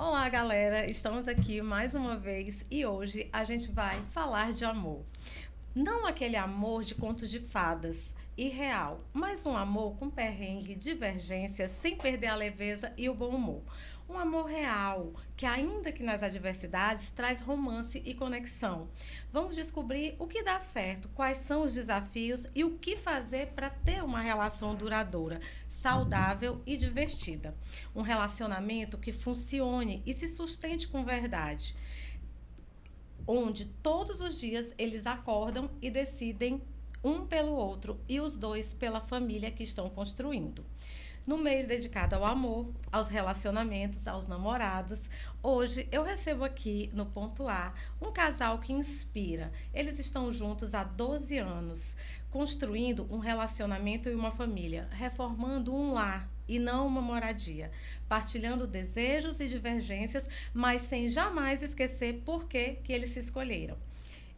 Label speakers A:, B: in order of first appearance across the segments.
A: Olá, galera! Estamos aqui mais uma vez e hoje a gente vai falar de amor. Não aquele amor de contos de fadas, irreal, mas um amor com perrengue, divergência, sem perder a leveza e o bom humor. Um amor real, que ainda que nas adversidades, traz romance e conexão. Vamos descobrir o que dá certo, quais são os desafios e o que fazer para ter uma relação duradoura, saudável e divertida. Um relacionamento que funcione e se sustente com verdade, onde todos os dias eles acordam e decidem um pelo outro e os dois pela família que estão construindo. No mês dedicado ao amor, aos relacionamentos, aos namorados, hoje eu recebo aqui no Ponto A um casal que inspira. Eles estão juntos há 12 anos, construindo um relacionamento e uma família, reformando um lar e não uma moradia, partilhando desejos e divergências, mas sem jamais esquecer por que eles se escolheram.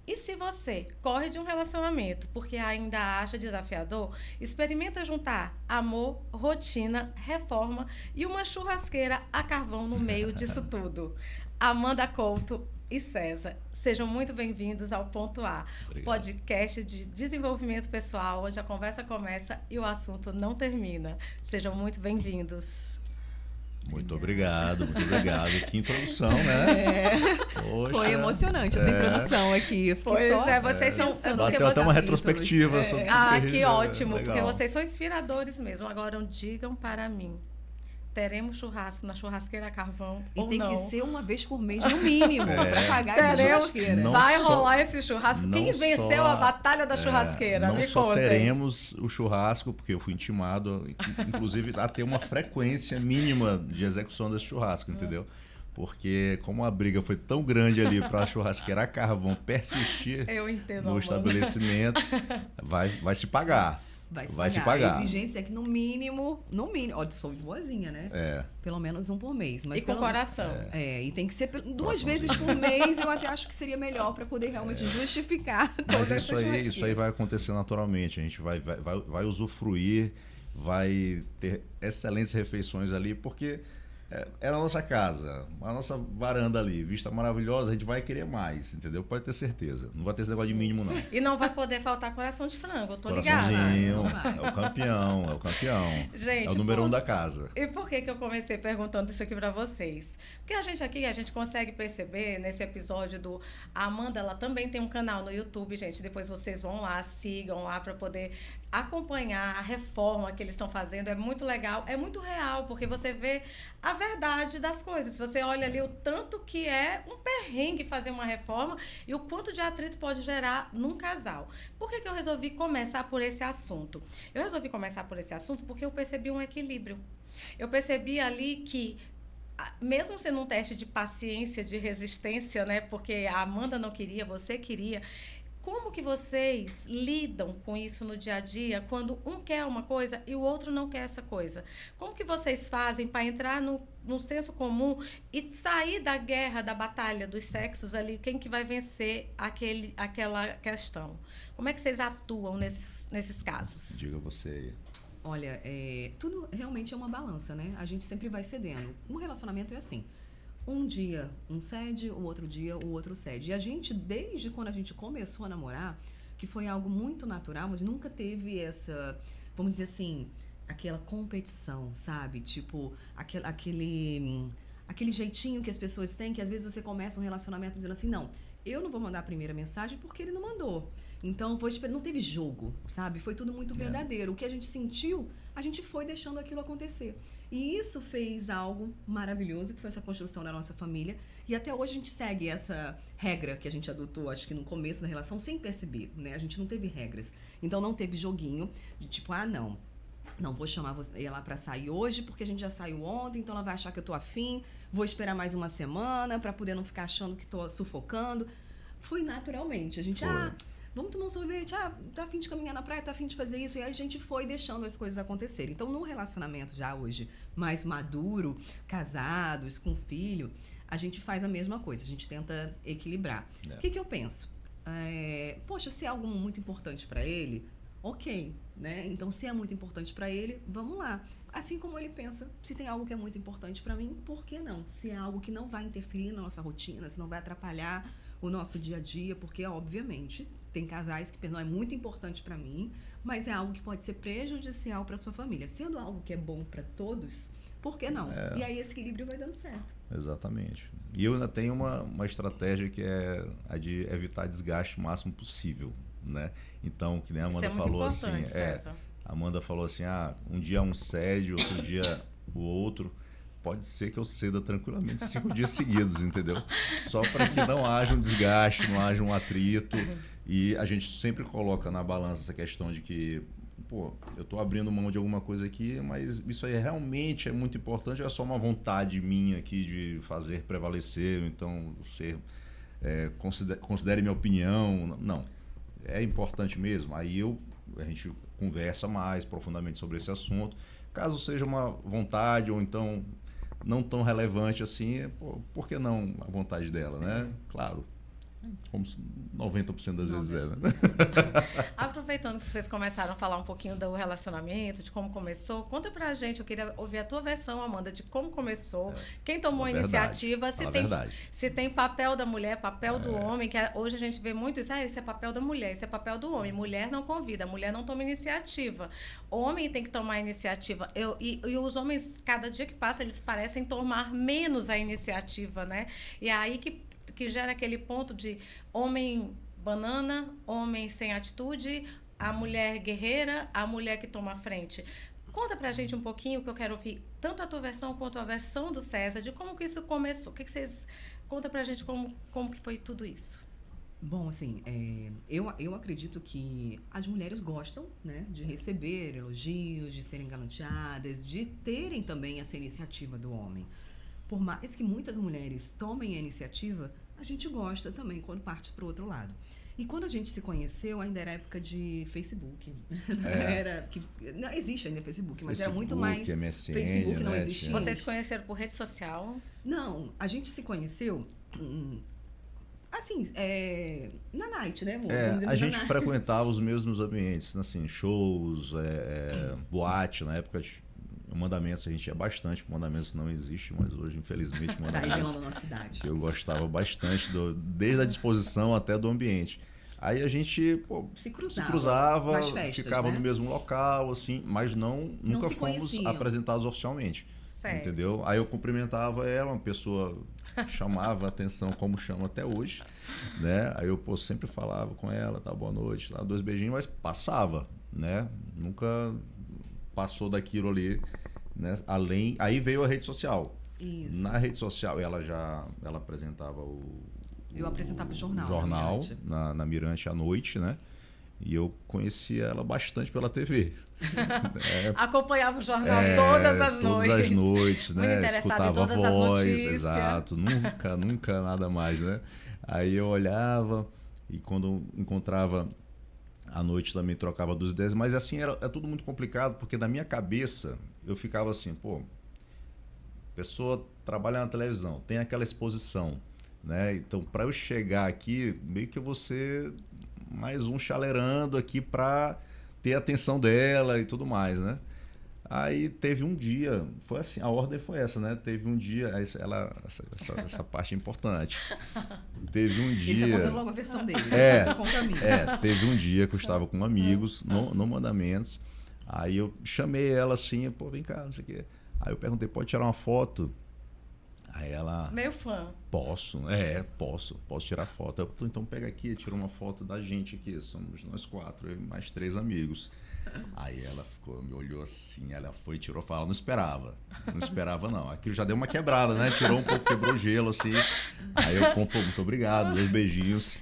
A: E se você corre de um relacionamento porque ainda acha desafiador, experimenta juntar amor, rotina, reforma e uma churrasqueira a carvão no meio disso tudo. Amanda Couto e César, sejam muito bem-vindos ao Ponto A,
B: Obrigado.
A: Podcast de desenvolvimento pessoal, onde a conversa começa e o assunto não termina. Sejam muito bem-vindos.
B: Muito obrigado. Que introdução, né?
C: Poxa, foi emocionante essa introdução aqui.
A: Pois é, vocês são...
B: Bateu até uma retrospectiva. Sobre
A: que ótimo, legal. Porque vocês são inspiradores mesmo. Agora, digam para mim, teremos churrasco na churrasqueira a carvão
C: e
A: ou
C: tem
A: não?
C: Que ser uma vez por mês, no mínimo, para pagar essa churrasqueira.
A: Vai rolar esse churrasco. Quem venceu a batalha da churrasqueira?
B: Não só teremos o churrasco, porque eu fui intimado, inclusive, a ter uma frequência mínima de execução desse churrasco, entendeu? Porque como a briga foi tão grande ali para a churrasqueira a carvão persistir no estabelecimento, vai se pagar. Vai se pagar.
C: A exigência é que no mínimo, ó, sou boazinha, né? Pelo menos um por mês. Mas
A: e com coração.
C: E tem que ser duas vezes por mês, eu até acho que seria melhor para poder realmente justificar toda essa churrasqueira.
B: Isso aí vai acontecer naturalmente, a gente vai usufruir, vai ter excelentes refeições ali, porque é a nossa casa, a nossa varanda ali, vista maravilhosa, a gente vai querer mais, entendeu? Pode ter certeza. Não vai ter esse negócio de mínimo, não.
A: E não vai poder faltar coração de frango, eu tô ligada.
B: É o campeão.
A: Gente,
B: é o número 1 da casa.
A: E por que eu comecei perguntando isso aqui pra vocês? Porque a gente consegue perceber nesse episódio do... A Amanda, ela também tem um canal no YouTube, gente. Depois vocês vão lá, sigam lá pra poder acompanhar a reforma que eles estão fazendo. É muito legal, é muito real, porque você vê a verdade das coisas. Você olha ali o tanto que é um perrengue fazer uma reforma e o quanto de atrito pode gerar num casal. Por que eu resolvi começar por esse assunto? Eu resolvi começar por esse assunto porque eu percebi um equilíbrio. Eu percebi ali que, mesmo sendo um teste de paciência, de resistência, né? Porque a Amanda não queria, você queria... Como que vocês lidam com isso no dia a dia, quando um quer uma coisa e o outro não quer essa coisa? Como que vocês fazem para entrar no senso comum e sair da guerra, da batalha dos sexos ali? Quem que vai vencer aquela questão? Como é que vocês atuam nesses casos?
B: Diga você aí.
C: Olha, tudo realmente é uma balança, né? A gente sempre vai cedendo. Um relacionamento é assim. Um dia um cede, o outro dia o outro cede. E a gente, desde quando a gente começou a namorar, que foi algo muito natural, mas nunca teve essa, vamos dizer assim, aquela competição, sabe? Tipo, aquele jeitinho que as pessoas têm, que às vezes você começa um relacionamento dizendo assim, não, eu não vou mandar a primeira mensagem porque ele não mandou. Então, não teve jogo, sabe? Foi tudo muito verdadeiro. O que a gente sentiu, a gente foi deixando aquilo acontecer. E isso fez algo maravilhoso, que foi essa construção da nossa família. E até hoje a gente segue essa regra que a gente adotou, acho que no começo da relação, sem perceber, né? A gente não teve regras. Então, não teve joguinho de tipo, não vou chamar ela pra sair hoje porque a gente já saiu ontem, então ela vai achar que eu tô afim, vou esperar mais uma semana pra poder não ficar achando que tô sufocando. Foi naturalmente. A gente, vamos tomar um sorvete, tá afim de caminhar na praia, tá afim de fazer isso, e a gente foi deixando as coisas acontecerem. Então, no relacionamento já hoje mais maduro, casados, com filho, a gente faz a mesma coisa, a gente tenta equilibrar. O que eu penso? Poxa, se é algo muito importante pra ele, ok, né? Então, se é muito importante para ele, vamos lá. Assim como ele pensa, se tem algo que é muito importante para mim, por que não? Se é algo que não vai interferir na nossa rotina, se não vai atrapalhar o nosso dia a dia, porque, obviamente, tem casais que pensam, não, é muito importante para mim, mas é algo que pode ser prejudicial para sua família. Sendo algo que é bom para todos, por que não? E aí esse equilíbrio vai dando certo.
B: Exatamente. E eu ainda tenho uma estratégia que é a de evitar desgaste o máximo possível, né? Então, que nem a Amanda falou assim,
A: César.
B: a Amanda falou assim, um dia um cede, outro dia o outro. Pode ser que eu ceda tranquilamente 5 dias seguidos, entendeu? Só para que não haja um desgaste, não haja um atrito. E a gente sempre coloca na balança essa questão de que, pô, eu estou abrindo mão de alguma coisa aqui, mas isso aí realmente é muito importante, ou é só uma vontade minha aqui de fazer prevalecer, então considere minha opinião. Não, é importante mesmo. Aí a gente conversa mais profundamente sobre esse assunto. Caso seja uma vontade ou então não tão relevante assim, por que não a vontade dela, né? Claro, como 90% das vezes é, né?
A: Aproveitando que vocês começaram a falar um pouquinho do relacionamento, de como começou, conta pra gente, eu queria ouvir a tua versão, Amanda, de como começou, quem tomou a iniciativa, se tem papel da mulher, papel do homem, que hoje a gente vê muito isso, isso é papel da mulher, isso é papel do homem, mulher não convida, mulher não toma iniciativa, homem tem que tomar a iniciativa, e os homens, cada dia que passa, eles parecem tomar menos a iniciativa, né? E é aí que gera aquele ponto de homem banana, homem sem atitude, a mulher guerreira, a mulher que toma a frente. Conta pra gente um pouquinho, que eu quero ouvir tanto a tua versão quanto a versão do César, de como que isso começou. O que vocês... Conta pra gente como que foi tudo isso.
C: Bom, assim, eu acredito que as mulheres gostam, né, de receber elogios, de serem galanteadas, de terem também essa iniciativa do homem. Por mais que muitas mulheres tomem a iniciativa, a gente gosta também quando parte para o outro lado. E quando a gente se conheceu, ainda era época de Facebook. Não existe ainda Facebook, mas era muito mais
B: MSN,
C: Facebook, não
B: né?
C: existia.
A: Vocês se conheceram por rede social?
C: Não, a gente se conheceu assim, na night, né, amor?
B: A gente frequentava os mesmos ambientes, assim, shows, boate, na época Mandamentos, a gente ia bastante. Mandamentos não existe, mas hoje, infelizmente, Mandamentos.
C: Tá aí na cidade.
B: Que eu gostava bastante, desde a disposição até do ambiente. Aí a gente se cruzava nas festas, ficava no mesmo local, assim, mas nunca fomos apresentados oficialmente.
A: Certo.
B: Entendeu? Aí eu cumprimentava ela, uma pessoa chamava a atenção, como chama até hoje, né? Aí eu sempre falava com ela, tá, boa noite, tá, 2 beijinhos, mas passava, né? Nunca passou daquilo ali, né? Aí veio a rede social.
C: Isso.
B: Na rede social ela apresentava
C: eu apresentava o jornal
B: na Mirante à noite, né? E eu conhecia ela bastante pela TV.
A: Acompanhava o jornal todas as noites.
B: Todas as noites, né? Escutava a voz, exato. Nunca nada mais, né? Aí eu olhava e quando encontrava à noite também trocava 2 ideias, mas assim é tudo muito complicado, porque na minha cabeça eu ficava assim, pessoa trabalha na televisão, tem aquela exposição, né? Então, para eu chegar aqui, meio que eu vou ser mais um chaleirando aqui para ter a atenção dela e tudo mais, né? Aí teve um dia, foi assim, a ordem foi essa, né? Teve um dia, essa parte é importante. Teve um dia...
C: Ele tá contando logo a versão dele,
B: teve um dia que eu estava com amigos no Mandamentos, aí eu chamei ela assim, vem cá, não sei o quê. Aí eu perguntei, pode tirar uma foto? Aí ela...
A: Meio fã.
B: Posso tirar foto. Eu, então pega aqui, tira uma foto da gente aqui, somos nós 4, eu e mais 3 amigos. Aí ela me olhou assim, ela foi e tirou, falou, não esperava não. Aquilo já deu uma quebrada, né? Tirou um pouco, quebrou o gelo assim. Aí eu, muito obrigado, 2 beijinhos.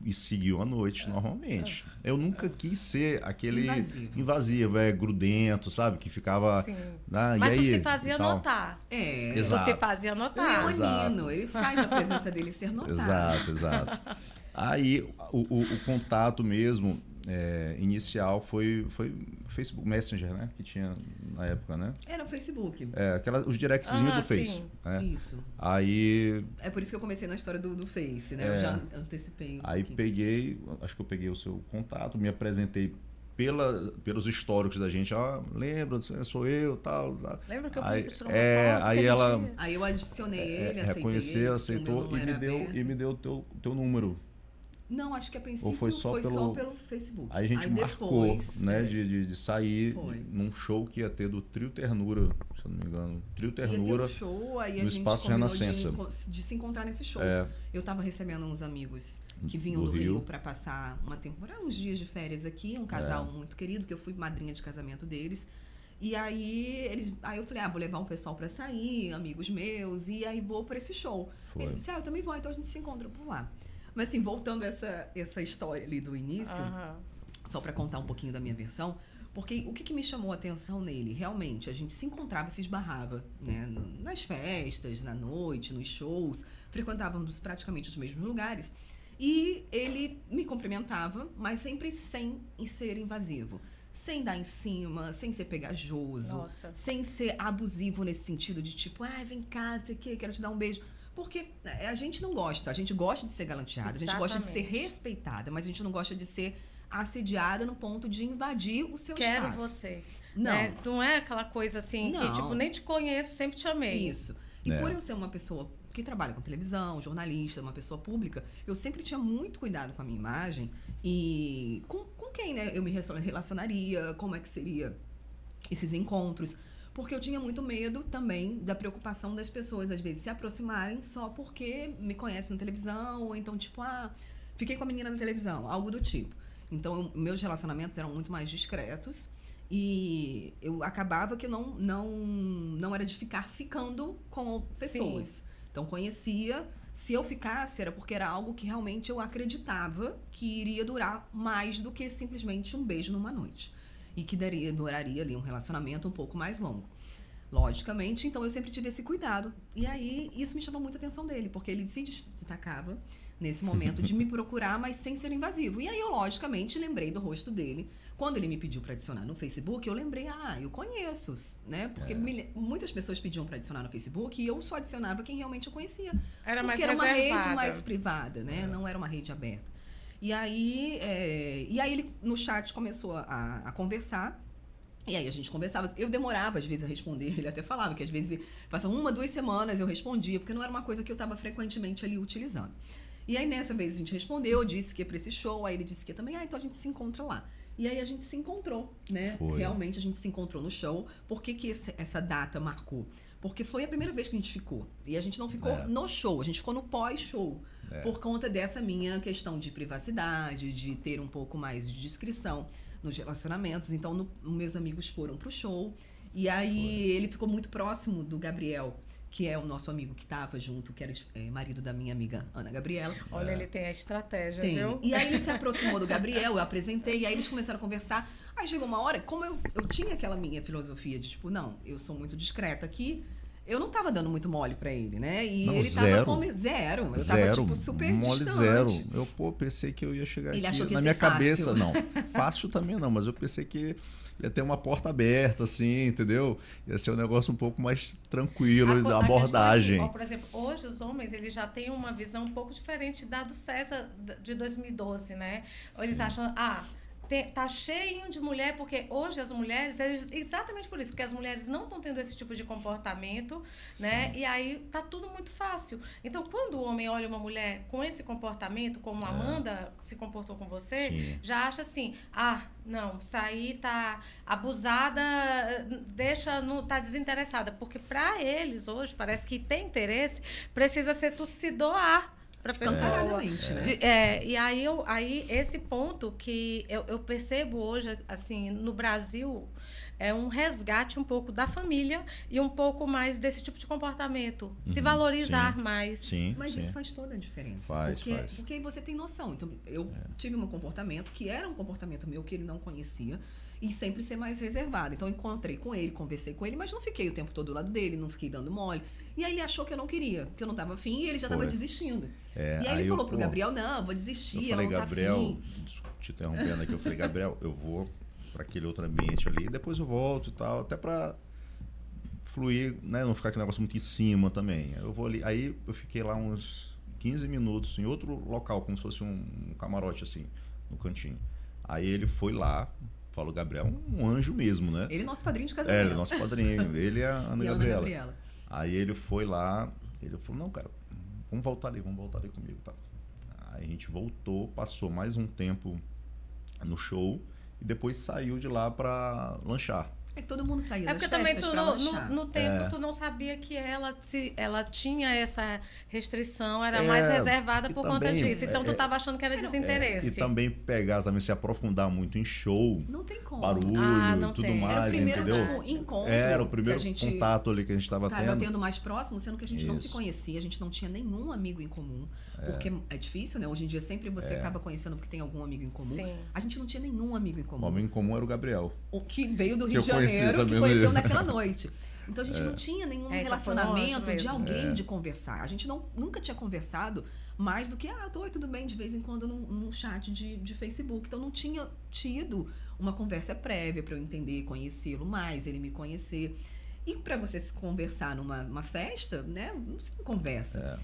B: E seguiu a noite normalmente. Eu nunca quis ser aquele invasivo, grudento, sabe? Que ficava...
A: Sim.
B: Mas
A: você fazia notar.
B: Exato.
A: Você fazia notar.
C: Leonino, ele faz a presença dele ser notada.
B: Exato. Aí o contato mesmo inicial foi Facebook Messenger, né? Que tinha na época, né?
C: Era o Facebook.
B: Os directzinhos do Face. Né?
C: Isso.
B: Aí...
C: É por isso que eu comecei na história do Face, né? Eu já antecipei.
B: Aí acho que eu peguei o seu contato, me apresentei pelos históricos da gente, lembra, sou eu, tal.
A: Lembra que eu
B: Aí,
A: tirou uma foto?
B: aí ela
C: Aí eu adicionei ele, aceitei
B: reconheceu,
C: ele,
B: aceitou
C: porque o meu não era aberto.
B: e me deu o teu número.
C: Não, acho que a princípio
B: Ou foi só
C: pelo Facebook.
B: Aí a gente marcou,
C: depois,
B: né, de sair
C: Foi.
B: num show que ia ter do Trio Ternura, se eu não me engano. Trio
C: Ia ter
B: Ternura
C: um show, aí a
B: no
C: gente
B: Espaço
C: combinou
B: Renascença.
C: de se encontrar nesse show.
B: É.
C: Eu tava recebendo uns amigos que vinham
B: Do
C: do Rio
B: Rio.
C: para passar uma temporada, uns dias de férias aqui, um casal muito querido, que eu fui madrinha de casamento deles. E aí eu falei, vou levar um pessoal para sair, amigos meus, e aí vou para esse show.
B: Foi.
C: Ele disse, eu também vou, então a gente se encontra por lá. Mas assim, voltando a essa história ali do início, só para contar um pouquinho da minha versão, porque o que me chamou a atenção nele? Realmente, a gente se encontrava e se esbarrava, né? Nas festas, na noite, nos shows, frequentávamos praticamente os mesmos lugares. E ele me cumprimentava, mas sempre sem ser invasivo. Sem dar em cima, sem ser pegajoso,
A: Nossa.
C: sem ser abusivo nesse sentido de tipo, vem cá, não sei o quê, quero te dar um beijo. Porque a gente não gosta, a gente gosta de ser galanteada, a gente gosta de ser respeitada, mas a gente não gosta de ser assediada no ponto de invadir o seu
A: Quero
C: espaço.
A: você.
C: Não.
A: Né? Não é aquela coisa assim que,
C: Não.
A: tipo, nem te conheço, sempre te amei.
C: Isso. E por eu ser uma pessoa que trabalha com televisão, jornalista, uma pessoa pública, eu sempre tinha muito cuidado com a minha imagem e com quem, né, eu me relacionaria, como é que seria esses encontros. Porque eu tinha muito medo também da preocupação das pessoas, às vezes, se aproximarem só porque me conhecem na televisão, ou então, tipo, fiquei com a menina na televisão, algo do tipo. Então, meus relacionamentos eram muito mais discretos e eu acabava que eu não era de ficar ficando com pessoas. Sim. Então, conhecia. Se eu ficasse, era porque era algo que realmente eu acreditava que iria durar mais do que simplesmente um beijo numa noite. E que duraria ali um relacionamento um pouco mais longo. Logicamente, então eu sempre tive esse cuidado. E aí, isso me chamou muita atenção dele, porque ele se destacava nesse momento de me procurar, mas sem ser invasivo. E aí eu, logicamente, lembrei do rosto dele. Quando ele me pediu para adicionar no Facebook, eu lembrei, eu conheço, né? Porque muitas pessoas pediam para adicionar no Facebook e eu só adicionava quem realmente eu conhecia.
A: Era mais
C: porque era uma
A: reservada.
C: rede mais privada, né? Não era uma rede aberta. E aí ele, no chat, começou a conversar. E aí a gente conversava. Eu demorava, às vezes, a responder. Ele até falava que, às vezes, passavam 1, 2 semanas eu respondia, porque não era uma coisa que eu estava frequentemente ali utilizando. E aí, nessa vez, a gente respondeu, eu disse que ia pra esse show, aí ele disse que ia também, então a gente se encontra lá. E aí a gente se encontrou, né?
B: Foi.
C: Realmente a gente se encontrou no show. Por que essa data marcou? Porque foi a primeira vez que a gente ficou. E a gente não ficou no show, a gente ficou no pós-show. Por conta dessa minha questão de privacidade, de ter um pouco mais de discrição nos relacionamentos. Então, meus amigos foram pro show. E aí ele ficou muito próximo do Gabriel, que é o nosso amigo que estava junto, que era marido da minha amiga Ana Gabriela.
A: Olha, ele tem a estratégia, viu?
C: E aí ele se aproximou do Gabriel, eu apresentei, e aí eles começaram a conversar. Aí chegou uma hora, como eu tinha aquela minha filosofia de tipo, não, eu sou muito discreta aqui, eu não tava dando muito mole pra ele, né? E
B: não,
C: ele
B: zero.
C: tava zero. Eu tava, tipo, super
B: mole
C: distante.
B: Zero. Eu, pensei que eu ia chegar
C: ele
B: aqui.
C: Achou que ia
B: na
C: ser
B: minha
C: fácil.
B: Cabeça, não. Fácil também não, mas eu pensei que ia ter uma porta aberta, assim, entendeu? Ia ser um negócio um pouco mais tranquilo, da abordagem.
A: Por exemplo, hoje os homens, eles já têm uma visão um pouco diferente da do César de 2012, né? Eles acham, tá cheio de mulher, porque hoje as mulheres, exatamente por isso, porque as mulheres não estão tendo esse tipo de comportamento, né? E aí tá tudo muito fácil. Então, quando o homem olha uma mulher com esse comportamento, como a Amanda se comportou com você, já acha assim, não, isso aí tá abusada, tá desinteressada. Porque para eles hoje, parece que tem interesse, precisa ser tu se doar pra pessoa.
C: Né?
A: E aí esse ponto que eu percebo hoje, assim, no Brasil, é um resgate um pouco da família e um pouco mais desse tipo de comportamento. Se valorizar mais.
C: Mas isso faz toda a diferença.
B: Faz.
C: Porque aí você tem noção. Então, eu tive um comportamento que era um comportamento meu que ele não conhecia. E sempre ser mais reservada. Então, eu encontrei com ele, conversei com ele, mas não fiquei o tempo todo do lado dele, não fiquei dando mole. E aí ele achou que eu não queria, que eu não estava afim, e ele já estava desistindo. E aí ele falou pro Gabriel, não, vou desistir, ela não tá
B: Gabriel, te interrompendo aqui, eu falei, Gabriel, eu vou para aquele outro ambiente ali, depois eu volto e tal, até para fluir, né, não ficar aquele negócio muito em cima também. Eu vou ali, aí eu fiquei lá uns 15 minutos em outro local, como se fosse um camarote assim, no cantinho. Aí ele foi lá, falo, o Gabriel é um anjo mesmo, né?
C: Ele é nosso padrinho de casamento.
B: Ele é nosso padrinho. Ele é a Ana
C: E a
B: Gabriela. Aí ele foi lá, ele falou, não, cara, vamos voltar ali comigo. Tá? Aí a gente voltou, passou mais um tempo no show e depois saiu de lá pra lanchar.
C: É que todo mundo saía das
A: porque também
C: festas
A: tu
C: pra
A: no,
C: lanchar.
A: no tempo tu não sabia que ela tinha essa restrição, era
B: É,
A: mais reservada
B: e
A: por conta
B: também,
A: disso. Então tu tava achando que era desinteresse.
B: E também se aprofundar muito em show,
C: Não tem como.
B: barulho
A: não
B: e tudo
A: tem.
B: mais,
C: Era o primeiro
B: entendeu?
C: encontro.
B: Era o primeiro
C: que a gente
B: contato ali que a gente estava
C: tava
B: tendo.
C: tendo mais próximo, sendo que a gente não se
B: Isso.
C: conhecia, a gente não tinha nenhum amigo em comum. Porque é difícil, né? Hoje em dia sempre você acaba conhecendo porque tem algum amigo em comum.
A: Sim.
C: A gente não tinha nenhum amigo em
B: O
C: comum.
B: homem em comum era o Gabriel.
C: O que veio do
B: Que
C: Rio
B: eu
C: de
B: conheci
C: Janeiro, que
B: também
C: conheceu
B: no-
C: naquela noite. Então a gente não tinha nenhum
A: Então foi
C: relacionamento
A: longe
C: de
A: mesmo.
C: alguém de conversar. A gente nunca tinha conversado mais do que, oi, tudo bem, de vez em quando num chat de Facebook. Então não tinha tido uma conversa prévia para eu entender, conhecê-lo mais, ele me conhecer. E para você se conversar numa festa, né? Você não conversa.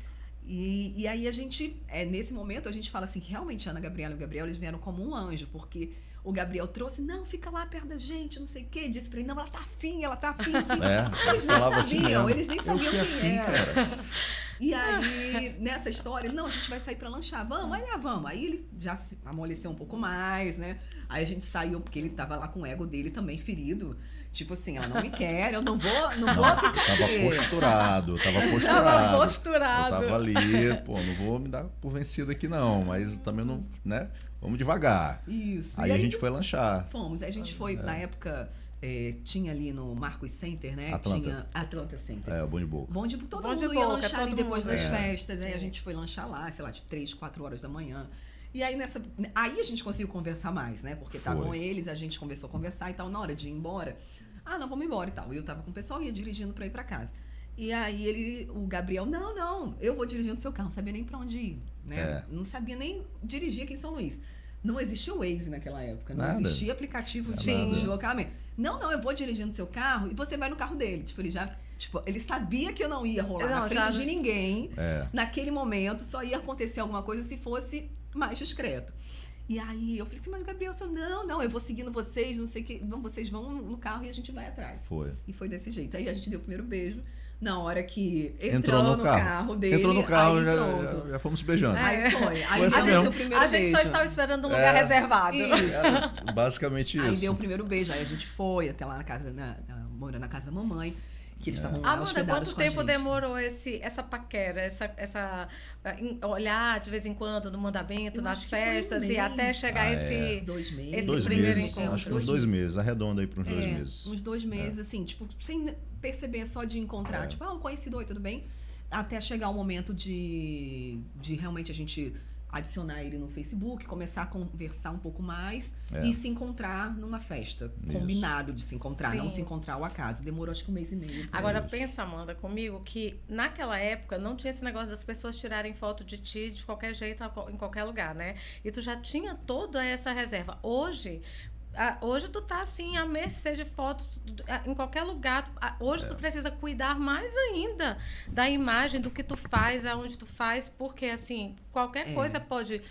C: E aí a gente, nesse momento, a gente fala assim, que realmente a Ana Gabriela e o Gabriel, eles vieram como um anjo, porque o Gabriel trouxe, não, fica lá perto da gente, não sei o quê, disse pra ele, não, ela tá afim, sim. Eles nem
B: falava assim
C: sabiam,
B: mesmo.
C: eles nem sabiam
B: que
C: quem
B: afim,
C: era.
B: cara.
C: E aí, nessa história, não, a gente vai sair pra lanchar, vamos? Aí, vamos. Aí ele já se amoleceu um pouco mais, né? Aí a gente saiu, porque ele tava lá com o ego dele também ferido. Tipo assim, ela não me quer, eu não vou ficar
B: Tava
C: aqui.
B: posturado.
A: Tava posturado.
B: Eu tava ali, não vou me dar por vencido aqui não, mas também não, né? Vamos devagar.
C: Isso.
B: Aí
C: E
B: a gente foi lanchar.
C: Fomos. Aí a gente foi, na época, tinha ali no Marcos Center, né?
B: Atlanta.
C: Tinha Atlanta Center.
B: O Bom de Boca.
C: Bom de todo
A: Bom de
C: mundo ia
A: boca,
C: lanchar ali
A: todo
C: depois
A: mundo.
C: das festas. Aí
A: Sim.
C: a gente foi lanchar lá, sei lá, de 3, 4 horas da manhã. E aí aí a gente conseguiu conversar mais, né? Porque estavam eles, a gente começou a conversar e tal. Na hora de ir embora, não, vamos embora e tal. Eu tava com o pessoal, ia dirigindo pra ir pra casa. E aí o Gabriel, não, eu vou dirigindo o seu carro. Não sabia nem pra onde ir, né? Não sabia nem dirigir aqui em São Luís. Não existia o Waze naquela época, não
B: Nada.
C: existia aplicativo de
B: Nada.
C: deslocamento. Não, eu vou dirigindo o seu carro e você vai no carro dele. Tipo, ele sabia que eu não ia rolar na frente de ninguém. Naquele momento, só ia acontecer alguma coisa se fosse mais discreto. E aí eu falei assim, mas Gabriel, não, eu vou seguindo vocês, não sei o que, vocês vão no carro e a gente vai atrás.
B: Foi.
C: E foi desse jeito. Aí a gente deu o primeiro beijo. Na hora que
B: Entrou no carro
C: dele,
B: Entrou no carro,
C: aí pronto.
B: já fomos se beijando.
C: Aí foi. Aí
B: Foi assim
C: a gente
B: mesmo.
C: deu o primeiro
A: A gente
C: beijo.
A: só estava esperando um lugar reservado.
C: Isso.
B: Basicamente isso.
C: Aí deu o primeiro beijo. Aí a gente foi até lá na casa, morando na casa da mamãe, que eles estavam lá
A: Amanda,
C: hospedados
A: quanto
C: com a
A: tempo
C: gente.
A: demorou essa paquera, olhar de vez em quando no mandamento,
C: Eu
A: nas
C: acho que foi um
A: festas, e
C: mês.
A: até chegar esse...
C: 2 meses.
A: esse
B: 2
A: primeiro
B: meses.
A: encontro.
B: Acho que uns 2 meses. Arredonda aí para uns 2 meses.
C: Uns 2 meses, assim, tipo, sem perceber, só de encontrar. Tipo, um conhecido, oi, tudo bem? Até chegar o momento de realmente a gente adicionar ele no Facebook, começar a conversar um pouco mais e se encontrar numa festa.
B: Isso.
C: Combinado de se encontrar, não
A: Sim.
C: se encontrar ao acaso. Demorou acho que 1 mês e meio. pra
A: Agora
C: isso.
A: pensa, Amanda, comigo, que naquela época não tinha esse negócio das pessoas tirarem foto de ti de qualquer jeito, em qualquer lugar, né? E tu já tinha toda essa reserva. Hoje tu tá assim, à mercê de fotos em qualquer lugar. Hoje tu precisa cuidar mais ainda da imagem, do que tu faz, aonde tu faz, porque assim, qualquer coisa pode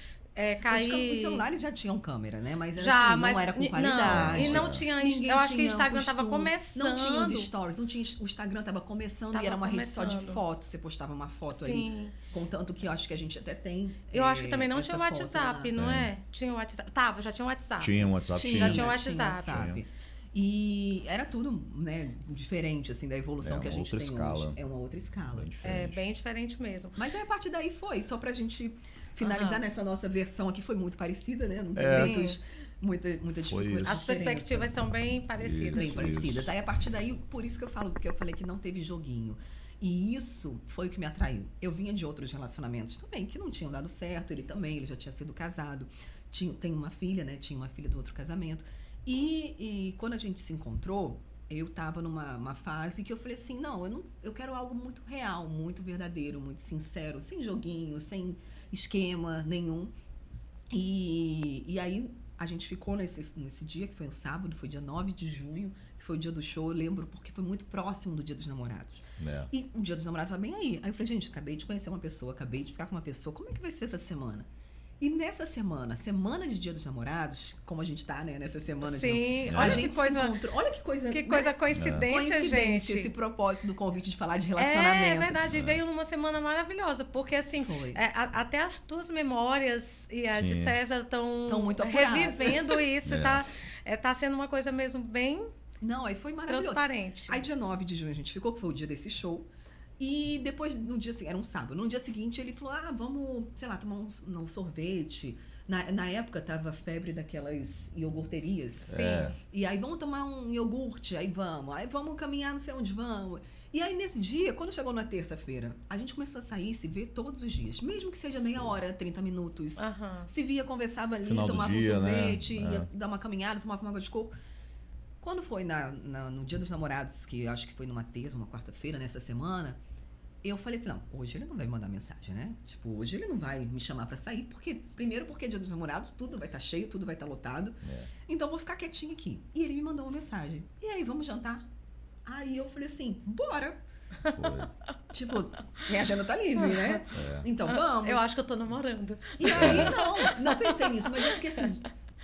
A: cair.
C: Os celulares já tinham câmera, né? Mas,
A: Já,
C: assim,
A: mas
C: não era com
A: não,
C: qualidade.
A: e não tinha.
C: Ninguém
A: Eu acho que o
C: tinha
A: Instagram tava
C: costume.
A: começando.
C: Não tinha os stories, o Instagram tava começando
A: Tava
C: e era uma rede só de
A: começando.
C: fotos. Você postava uma foto
A: Sim.
C: ali. Contanto que eu acho que a gente até tem.
A: Eu acho que também não
C: essa
A: tinha o
C: foto
A: WhatsApp,
C: lá.
A: não é? Tinha o WhatsApp. Já tinha o WhatsApp.
B: Tinha um WhatsApp,
A: Já tinha o WhatsApp.
C: WhatsApp. E era tudo, né, diferente, assim, da evolução que a gente
B: outra
C: tem
B: escala.
C: hoje. É uma outra escala.
B: Bem diferente.
A: É bem diferente mesmo.
C: Mas aí a partir daí foi, só pra gente finalizar nessa nossa versão aqui, foi muito parecida, né? Não tem muita dificuldade.
A: As perspectivas são bem parecidas.
C: Bem parecidas. Aí a partir daí, por isso que eu falo, porque eu falei que não teve joguinho. E isso foi o que me atraiu. Eu vinha de outros relacionamentos também, que não tinham dado certo, ele já tinha sido casado, tem uma filha, né? Tinha uma filha do outro casamento. E quando a gente se encontrou, eu tava numa fase que eu falei assim, eu quero algo muito real, muito verdadeiro, muito sincero, sem joguinho, sem esquema nenhum. E aí a gente ficou nesse dia, que foi um sábado, foi dia 9 de junho, que foi o dia do show, eu lembro, porque foi muito próximo do Dia dos Namorados. E o Dia dos Namorados vai bem aí. Aí eu falei, gente, acabei de conhecer uma pessoa, acabei de ficar com uma pessoa, como é que vai ser essa semana? E nessa semana de Dia dos Namorados, como a gente tá, né, nessa semana
A: Sim,
C: de
A: olha
C: a
A: que
C: gente
A: coisa,
C: se encontrou. Olha que coisa,
A: que
C: né?
A: coisa coincidência, gente.
C: Esse propósito do convite de falar de relacionamento.
A: É verdade, veio numa semana maravilhosa, porque assim,
C: Foi.
A: até as tuas memórias e a de
B: Sim.
A: César estão
C: Tão muito apuradas.
A: revivendo isso, tá sendo uma coisa mesmo bem
C: Não, aí foi maravilhoso.
A: transparente.
C: Aí dia 9 de junho a gente ficou, que foi o dia desse show. E depois, no dia seguinte, era um sábado, no dia seguinte ele falou, vamos, sei lá, tomar um sorvete. Na época tava a febre daquelas iogurterias.
A: Sim.
C: E aí, vamos tomar um iogurte, aí vamos caminhar não sei onde vamos. E aí, nesse dia, quando chegou na terça-feira, a gente começou a sair, se ver todos os dias. Mesmo que seja meia hora, 30 minutos.
A: Aham.
C: Se via, conversava ali,
B: Final do
C: tomava
B: dia,
C: um
B: né?
C: sorvete, ia dar uma caminhada, tomava uma água de coco. Quando foi no Dia dos Namorados, que eu acho que foi numa terça, uma quarta-feira, nessa semana, eu falei assim, não, hoje ele não vai me mandar mensagem, né? Tipo, hoje ele não vai me chamar pra sair, primeiro porque é Dia dos Namorados, tudo vai estar cheio, tudo vai estar lotado. Então eu vou ficar quietinho aqui. E ele me mandou uma mensagem. E aí, vamos jantar? Aí eu falei assim, bora!
B: Foi.
C: Tipo, minha agenda tá livre, né? Então vamos.
A: Eu acho que eu tô namorando.
C: E aí, não pensei nisso, mas é porque assim,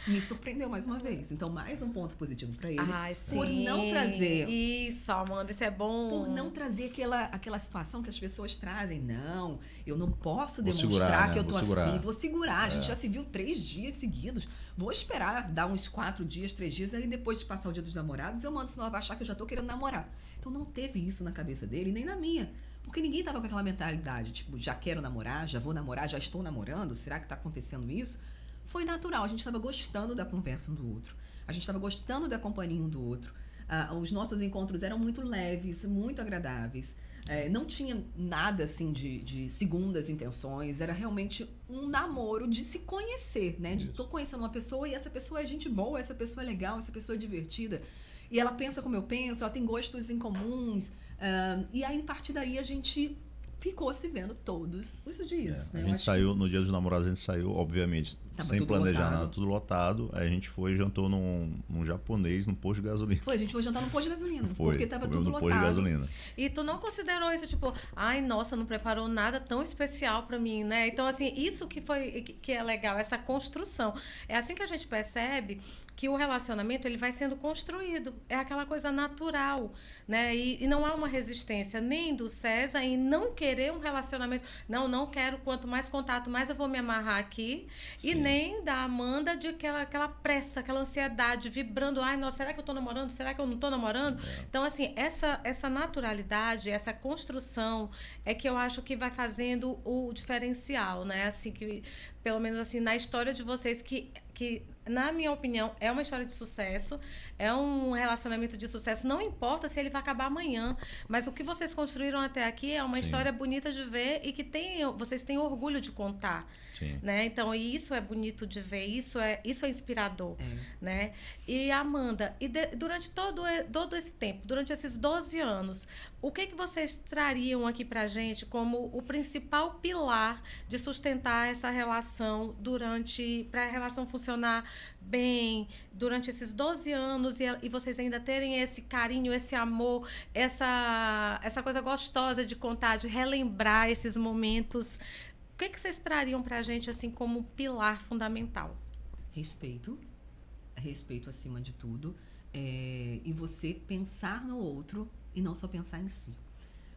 C: me surpreendeu mais uma vez. Então, mais um ponto positivo pra ele.
A: Ai, sim.
C: Por não trazer.
A: Isso, Amanda, isso é bom.
C: Por não trazer aquela situação que as pessoas trazem. Não, eu não posso
B: Vou
C: demonstrar
B: segurar,
C: que eu
B: né?
C: tô
B: Vou segurar.
C: afim. Vou segurar. A gente já se viu 3 dias seguidos. Vou esperar dar uns 4 dias, 3 dias. Aí depois de passar o Dia dos Namorados, eu mando, senão ela vai achar que eu já tô querendo namorar. Então não teve isso na cabeça dele, nem na minha. Porque ninguém tava com aquela mentalidade, tipo, já quero namorar, já vou namorar, já estou namorando, será que tá acontecendo isso? Foi natural, a gente estava gostando da conversa um do outro. A gente estava gostando da companhia um do outro. Os nossos encontros eram muito leves, muito agradáveis. Não tinha nada, assim, de segundas intenções. Era realmente um namoro de se conhecer, né? De tô conhecendo uma pessoa e essa pessoa é gente boa, essa pessoa é legal, essa pessoa é divertida. E ela pensa como eu penso, ela tem gostos em comuns. E aí, a partir daí, a gente ficou se vendo todos os dias.
B: A
C: Né?
B: gente saiu, no Dia dos Namorados, a gente saiu, obviamente,
C: Tava
B: sem
C: tudo
B: planejar
C: lotado.
B: nada, tudo lotado. Aí a gente foi e jantou num japonês, num posto de gasolina.
C: Foi, a gente foi jantar no posto de gasolina,
B: Foi,
C: porque tava
B: comemos
C: tudo
B: no posto de
C: lotado.
B: gasolina.
A: E tu não considerou isso, tipo, ai, nossa, não preparou nada tão especial pra mim, né? Então, assim, isso que é legal, essa construção. É assim que a gente percebe que o relacionamento, ele vai sendo construído. É aquela coisa natural, né? E não há uma resistência nem do César em não querer um relacionamento. Não quero, quanto mais contato, mais eu vou me amarrar aqui.
B: Sim.
A: E nem da Amanda de aquela pressa, aquela ansiedade, vibrando, ai, nossa, será que eu tô namorando? Será que eu não tô namorando? Então, assim, essa naturalidade, essa construção é que eu acho que vai fazendo o diferencial, né? Assim, que, pelo menos assim, na história de vocês, que na minha opinião, é uma história de sucesso, é um relacionamento de sucesso, não importa se ele vai acabar amanhã, mas o que vocês construíram até aqui é uma história bonita de ver e que vocês têm orgulho de contar.
B: Sim.
A: Né? Então, isso é bonito de ver, isso é inspirador, né? E Amanda, durante todo esse tempo, durante esses 12 anos, o que vocês trariam aqui pra gente como o principal pilar de sustentar essa relação para a relação funcionar bem durante esses 12 anos e vocês ainda terem esse carinho, esse amor, essa coisa gostosa de contar, de relembrar esses momentos? O que vocês trariam pra gente, assim, como pilar fundamental?
C: Respeito acima de tudo, e você pensar no outro e não só pensar em si.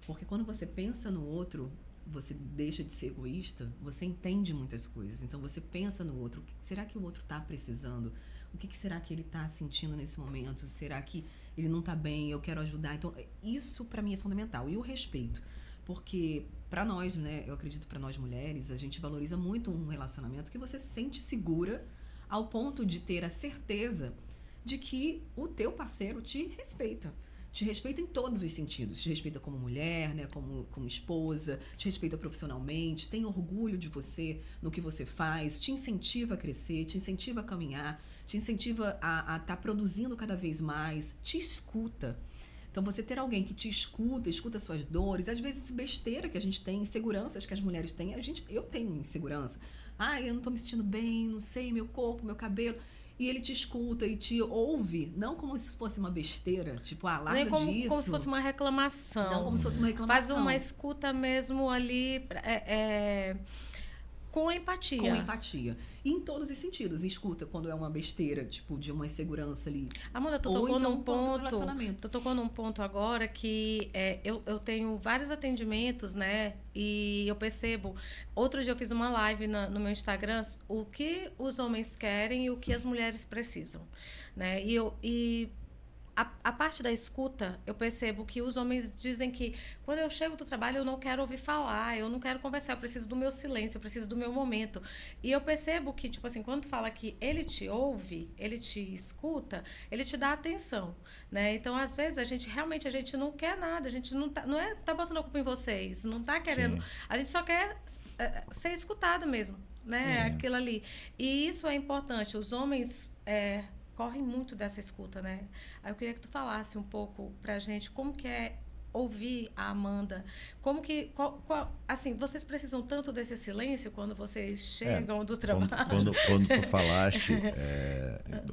C: Porque quando você pensa no outro, você deixa de ser egoísta, você entende muitas coisas. Então você pensa no outro, será que o outro está precisando? O que será que ele está sentindo nesse momento? Será que ele não está bem? Eu quero ajudar. Então isso para mim é fundamental. E o respeito. Porque para nós, né, eu acredito para nós mulheres, a gente valoriza muito um relacionamento que você se sente segura ao ponto de ter a certeza de que o teu parceiro te respeita. Te respeita em todos os sentidos. Te respeita como mulher, né, como esposa, te respeita profissionalmente, tem orgulho de você, no que você faz, te incentiva a crescer, te incentiva a caminhar, te incentiva a estar produzindo cada vez mais, te escuta. Então, você ter alguém que te escuta suas dores, às vezes besteira que a gente tem, inseguranças que as mulheres têm, eu tenho insegurança. Eu não tô me sentindo bem, não sei, meu corpo, meu cabelo. E ele te escuta e te ouve, não como se fosse uma besteira, tipo, larga
A: nem
C: disso.
A: como se fosse uma reclamação.
C: Não como se fosse uma reclamação.
A: Faz uma escuta mesmo ali, Com empatia.
C: Com empatia. E em todos os sentidos. Escuta quando é uma besteira, tipo, de uma insegurança ali.
A: Amanda, tu
C: Ou
A: tocou
C: então
A: num
C: quanto ao
A: ponto.
C: relacionamento.
A: Tu tocou num ponto agora que eu tenho vários atendimentos, né? E eu percebo. Outro dia eu fiz uma live no meu Instagram, o que os homens querem e o que as mulheres precisam, né? E a parte da escuta, eu percebo que os homens dizem que quando eu chego do trabalho eu não quero ouvir falar, eu não quero conversar, eu preciso do meu silêncio, eu preciso do meu momento. E eu percebo que, tipo assim, quando tu fala que ele te ouve, ele te escuta, ele te dá atenção, né? Então, às vezes, a gente não quer nada, a gente tá botando a culpa em vocês, não tá querendo,
B: Sim.
A: a gente só quer ser escutado mesmo, né?
B: Sim.
A: Aquilo ali. E isso é importante, os homens... correm muito dessa escuta, né? Aí eu queria que tu falasse um pouco pra gente como que é ouvir a Amanda, como que, assim, vocês precisam tanto desse silêncio quando vocês chegam do trabalho?
B: Quando tu falaste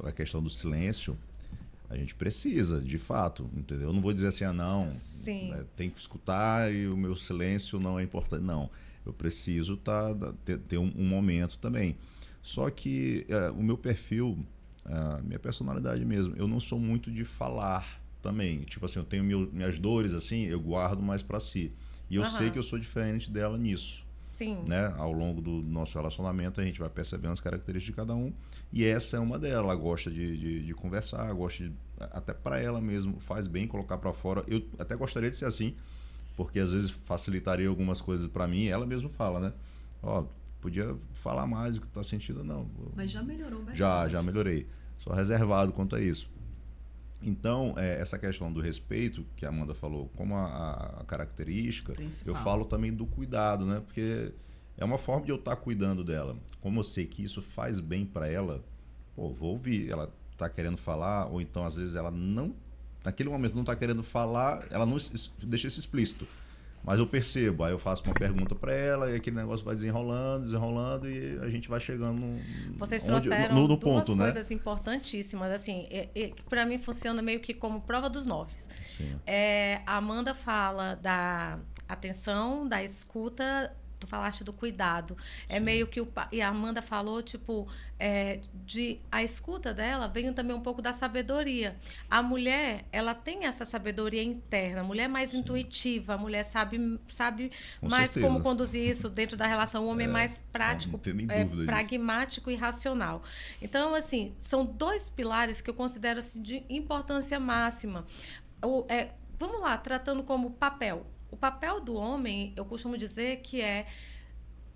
B: a questão do silêncio, a gente precisa, de fato, entendeu? Eu não vou dizer assim, não,
A: Sim.
B: Tem que escutar e o meu silêncio não é importante. Não, eu preciso ter um momento também. Só que o meu perfil... a minha personalidade mesmo, eu não sou muito de falar também, tipo assim, eu tenho minhas dores assim, eu guardo mais para si, e eu sei que eu sou diferente dela nisso.
A: Sim.
B: Né? Ao longo do nosso relacionamento a gente vai percebendo as características de cada um, e essa é uma delas. Ela gosta de conversar, até para ela mesmo faz bem colocar para fora. Eu até gostaria de ser assim, porque às vezes facilitaria algumas coisas para mim. Ela mesma fala, né? Podia falar mais o que tá sentindo, não.
C: Mas já melhorou bastante.
B: Já melhorei. Sou reservado quanto a isso. Então, essa questão do respeito, que a Amanda falou, como a característica,
C: Principal.
B: eu falo também do cuidado, né? Porque é uma forma de eu estar cuidando dela. Como eu sei que isso faz bem para ela, vou ouvir. Ela tá querendo falar, ou então, às vezes, ela não... Naquele momento não tá querendo falar, ela não deixa isso explícito. Mas eu percebo, aí eu faço uma pergunta para ela e aquele negócio vai desenrolando e a gente vai chegando
A: Vocês trouxeram
B: no
A: duas
B: ponto,
A: coisas importantíssimas, assim, para mim funciona meio que como prova dos 9.
B: Sim.
A: A Amanda fala da atenção, da escuta, tu falaste do cuidado. É meio que e a Amanda falou, tipo, a escuta dela veio também um pouco da sabedoria. A mulher, ela tem essa sabedoria interna, a mulher é mais intuitiva, a mulher sabe mais
B: certeza.
A: como conduzir isso dentro da relação. O homem é mais prático,
B: não tenho nem dúvida disso.
A: pragmático e racional. Então, assim, são dois pilares que eu considero assim, de importância máxima. Vamos lá, tratando como papel. O papel do homem, eu costumo dizer que é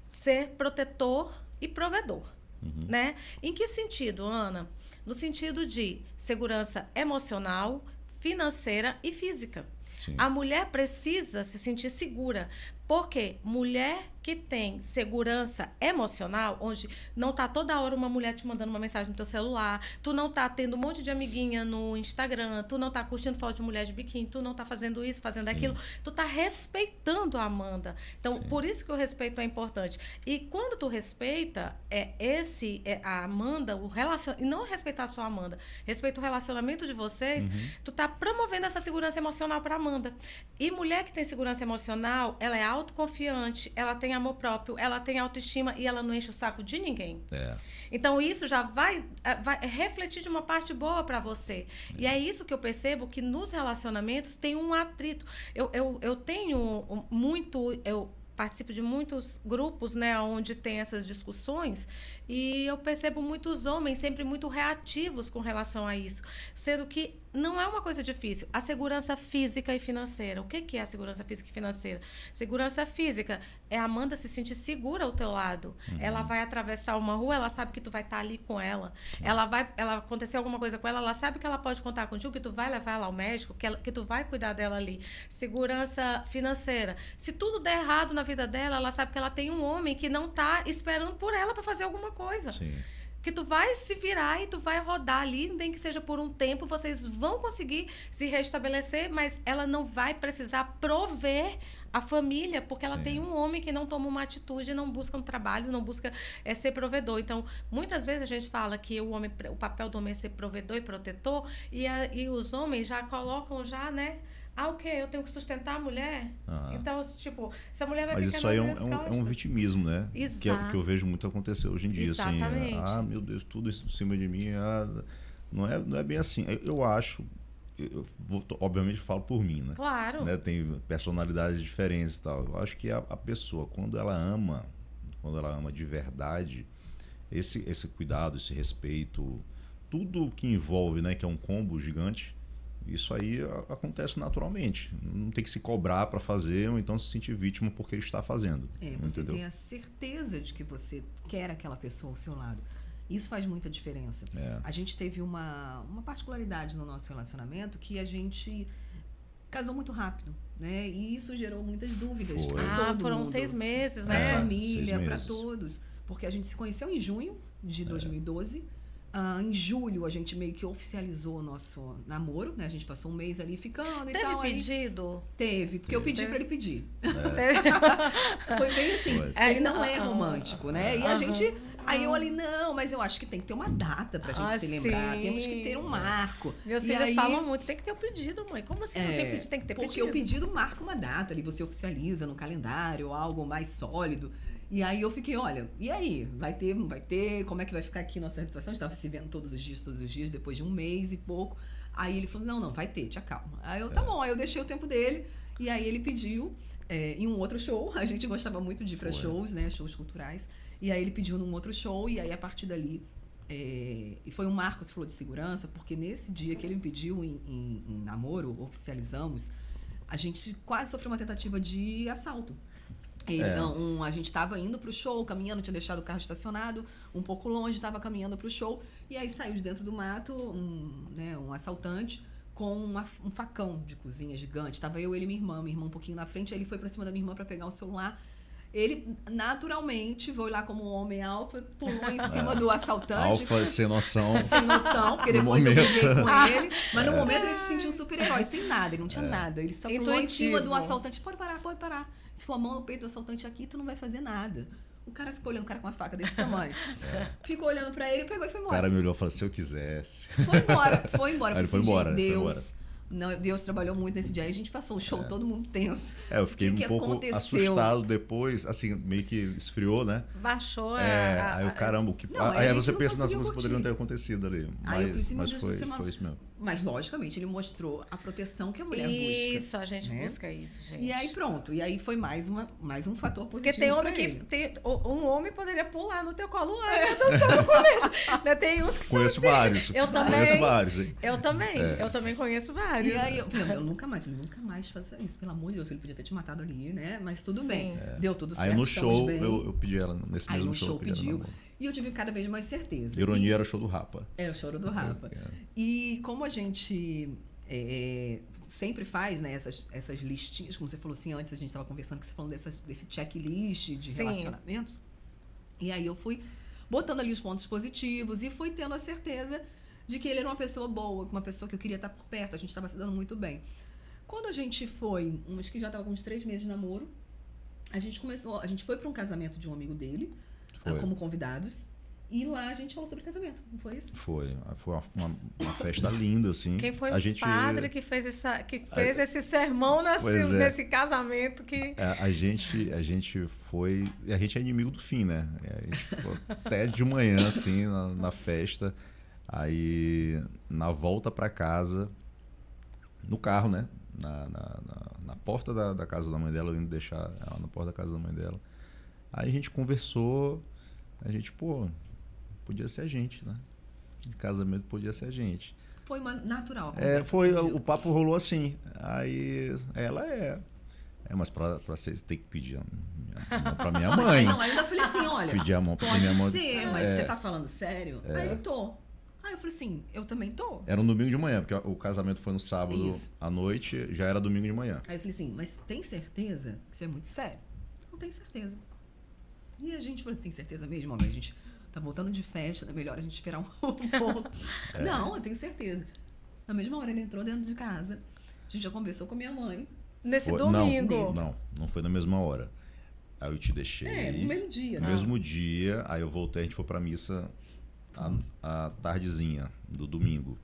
A: ser protetor e provedor. Né? Em que sentido, Ana? No sentido de segurança emocional, financeira e física.
B: Sim.
A: A mulher precisa se sentir segura. Porque mulher que tem segurança emocional, onde não tá toda hora uma mulher te mandando uma mensagem no teu celular, tu não tá tendo um monte de amiguinha no Instagram, tu não tá curtindo foto de mulher de biquíni, tu não tá fazendo isso, fazendo aquilo, tu tá respeitando a Amanda. Então, por isso que o respeito é importante. E quando tu respeita a Amanda, e não respeitar só a Amanda, respeita o relacionamento de vocês, tu tá promovendo essa segurança emocional pra Amanda. E mulher que tem segurança emocional, ela é autoconfiante, ela tem amor próprio, ela tem autoestima e ela não enche o saco de ninguém. Então, isso já vai refletir de uma parte boa para você. E é isso que eu percebo, que nos relacionamentos tem um atrito. Eu tenho muito... Eu participo de muitos grupos, né, onde tem essas discussões, e eu percebo muitos homens sempre muito reativos com relação a isso, sendo que não é uma coisa difícil. A segurança física e financeira. O que é a segurança física e financeira? Segurança física é a Amanda se sentir segura ao teu lado. Ela vai atravessar uma rua, ela sabe que tu vai estar ali com ela. Ela acontecer alguma coisa com ela, ela sabe que ela pode contar contigo, que tu vai levar ela ao médico, que tu vai cuidar dela ali. Segurança financeira. Se tudo der errado na vida dela, ela sabe que ela tem um homem que não está esperando por ela para fazer alguma coisa.
B: Sim.
A: Que tu vai se virar e tu vai rodar ali, nem que seja por um tempo, vocês vão conseguir se restabelecer, mas ela não vai precisar prover a família, porque ela
B: Sim.
A: tem um homem que não toma uma atitude, não busca um trabalho, não busca ser provedor. Então, muitas vezes a gente fala que o papel do homem é ser provedor e protetor, e os homens já colocam já, né? O quê? Eu tenho que sustentar a mulher?
B: Aham.
A: Então, tipo, essa mulher vai
B: Mas
A: ficar
B: isso aí
A: nas minhas
B: é um
A: costas.
B: vitimismo, né?
A: Exato.
B: Que eu vejo muito acontecer hoje em dia.
A: Exatamente.
B: Assim, meu Deus, tudo isso em cima de mim. Não é bem assim. Eu acho, obviamente falo por mim, né?
A: Claro.
B: Né? Tem personalidades diferentes e tal. Eu acho que a pessoa, quando ela ama de verdade, esse cuidado, esse respeito, tudo que envolve, né, que é um combo gigante, isso aí acontece naturalmente. Não tem que se cobrar para fazer ou então se sentir vítima porque está fazendo.
C: Você
B: entendeu?
C: tem a certeza de que você quer aquela pessoa ao seu lado. Isso faz muita diferença. A gente teve uma particularidade no nosso relacionamento que a gente casou muito rápido, né? E isso gerou muitas dúvidas
B: Foi.
C: para todo
A: Foram
C: mundo.
A: 6 meses,
C: Pra
A: né?
C: família,
B: 6
C: para
B: meses.
C: todos. Porque a gente se conheceu em junho de 2012. Em julho, a gente meio que oficializou o nosso namoro, né? A gente passou um mês ali ficando e
A: Teve
C: tal.
A: pedido?
C: Teve, porque eu pedi
A: Teve.
C: pra ele pedir.
A: Teve.
C: Foi bem assim.
B: Foi.
C: Ele não é romântico, né? E a gente... Aí eu ali, não, mas eu acho que tem que ter uma data pra gente se lembrar.
A: Sim.
C: Temos que ter um marco.
A: Meus
C: E
A: filhos
C: aí,
A: falam muito, tem que ter o pedido, mãe. Como assim não tem pedido? Tem que ter
C: porque
A: pedido.
C: o pedido marca uma data ali, você oficializa no calendário, algo mais sólido. E aí eu fiquei, olha, e aí? Vai ter, não vai ter? Como é que vai ficar aqui nossa situação? A gente estava se vendo todos os dias, depois de um mês e pouco. Aí ele falou, não, vai ter, te acalma. Aí eu, tá bom, aí eu deixei o tempo dele. E aí ele pediu em um outro show. A gente gostava muito de ir para shows, né? Shows culturais. E aí ele pediu num outro show. E aí a partir dali... e foi um marco, você falou de segurança, porque nesse dia que ele me pediu em namoro, oficializamos, a gente quase sofreu uma tentativa de assalto. A gente estava indo pro show, caminhando, tinha deixado o carro estacionado um pouco longe, estava caminhando pro show, e aí saiu de dentro do mato um assaltante com um facão de cozinha gigante. Estava eu, ele e minha irmã um pouquinho na frente, aí ele foi para cima da minha irmã para pegar o celular. Ele, naturalmente, foi lá como um homem alfa, pulou em cima do assaltante.
B: Alfa, sem noção.
C: Sem noção, porque
B: No
C: depois eu
B: momento.
C: briguei com ele. Mas no momento ele se sentiu um super-herói, sem nada, ele não tinha nada. Ele só pulou em cima do assaltante. Pode parar. Ficou a mão no peito do assaltante aqui, tu não vai fazer nada. O cara ficou olhando, o cara com uma faca desse tamanho. Ficou olhando pra ele, pegou e foi
B: O
C: embora.
B: cara me olhou e falou, se eu quisesse.
C: Foi embora.
B: Aí ele foi embora,
C: Deus.
B: foi embora.
C: Não, Deus trabalhou muito nesse dia. Aí a gente passou o show todo mundo tenso.
B: Eu fiquei
C: O que
B: um pouco
C: aconteceu?
B: assustado depois, assim, meio que esfriou, né?
A: Baixou
B: aí o caramba,
C: Não,
B: aí
C: a
B: você
C: gente
B: pensa
C: não
B: nas
C: conseguiu
B: coisas que poderiam ter
C: curtir.
B: acontecido ali.
C: Aí eu pensei, meu
B: Mas
C: Deus,
B: foi
C: você
B: isso mesmo.
C: Mas, logicamente, ele mostrou a proteção que a mulher busca.
A: Isso, a gente
C: né?
A: busca isso, gente.
C: E aí pronto. E aí foi mais um fator positivo.
A: Porque tem homem
C: pra
A: que...
C: ele.
A: Um homem poderia pular no teu colo dançando com ele. Né? Tem uns que
B: Conheço
A: são assim.
B: vários.
A: Eu também.
B: Conheço vários, hein?
A: Eu também conheço vários.
C: E aí eu nunca mais faça isso. Pelo amor de Deus, ele podia ter te matado ali, né? Mas tudo bem. Deu tudo certo.
B: Aí no
C: estamos
B: show,
C: bem.
B: eu pedi ela, nesse
C: Aí
B: mesmo
C: no show
B: eu pedi ela
C: pediu.
B: namoro.
C: E eu tive cada vez mais certeza.
B: Ironia era o show do Rapa.
C: É o choro do Rafa. E como a gente sempre faz, né, essas listinhas, como você falou assim antes, a gente estava conversando que você falando desse checklist de
A: Sim.
C: relacionamentos. E aí eu fui botando ali os pontos positivos e fui tendo a certeza de que ele era uma pessoa boa, uma pessoa que eu queria estar por perto, a gente estava se dando muito bem. Quando a gente foi, acho que já estava com uns 3 meses de namoro, a gente foi para um casamento de um amigo dele, como convidados. E lá a gente falou sobre casamento, não foi isso?
B: Foi uma festa linda, assim.
A: Quem foi
B: a
A: o
B: gente,
A: padre que fez esse sermão nesse casamento que...
B: A gente foi... A gente é inimigo do fim, né? A gente ficou até de manhã, assim, na festa. Aí, na volta pra casa, no carro, né? Na porta da casa da mãe dela, eu indo deixar ela na porta da casa da mãe dela. Aí a gente conversou, a gente, podia ser a gente, né? O casamento podia ser a gente.
C: Foi natural.
B: O papo rolou assim. Aí ela mas pra você tem que pedir a mão pra minha mãe.
C: Não, aí eu falei assim, olha,
B: Pedir a mão pra minha mãe.
C: pode ser, mas você tá falando sério? Aí eu tô. Aí eu falei assim, eu também tô.
B: Era um domingo de manhã, porque o casamento foi no sábado
C: Isso.
B: à noite, já era domingo de manhã.
C: Aí eu falei assim, mas tem certeza que isso é muito sério? Não tenho certeza. E a gente falou, tem certeza mesmo, amor? A gente tá voltando de festa, é melhor a gente esperar um pouco. Não, eu tenho certeza. Na mesma hora ele entrou dentro de casa, a gente já conversou com a minha mãe,
A: Nesse
B: Foi-
A: domingo.
B: Não foi na mesma hora. Aí eu te deixei.
C: No mesmo dia,
B: No
C: né?
B: mesmo dia, aí eu voltei, a gente foi pra missa a tardezinha do domingo.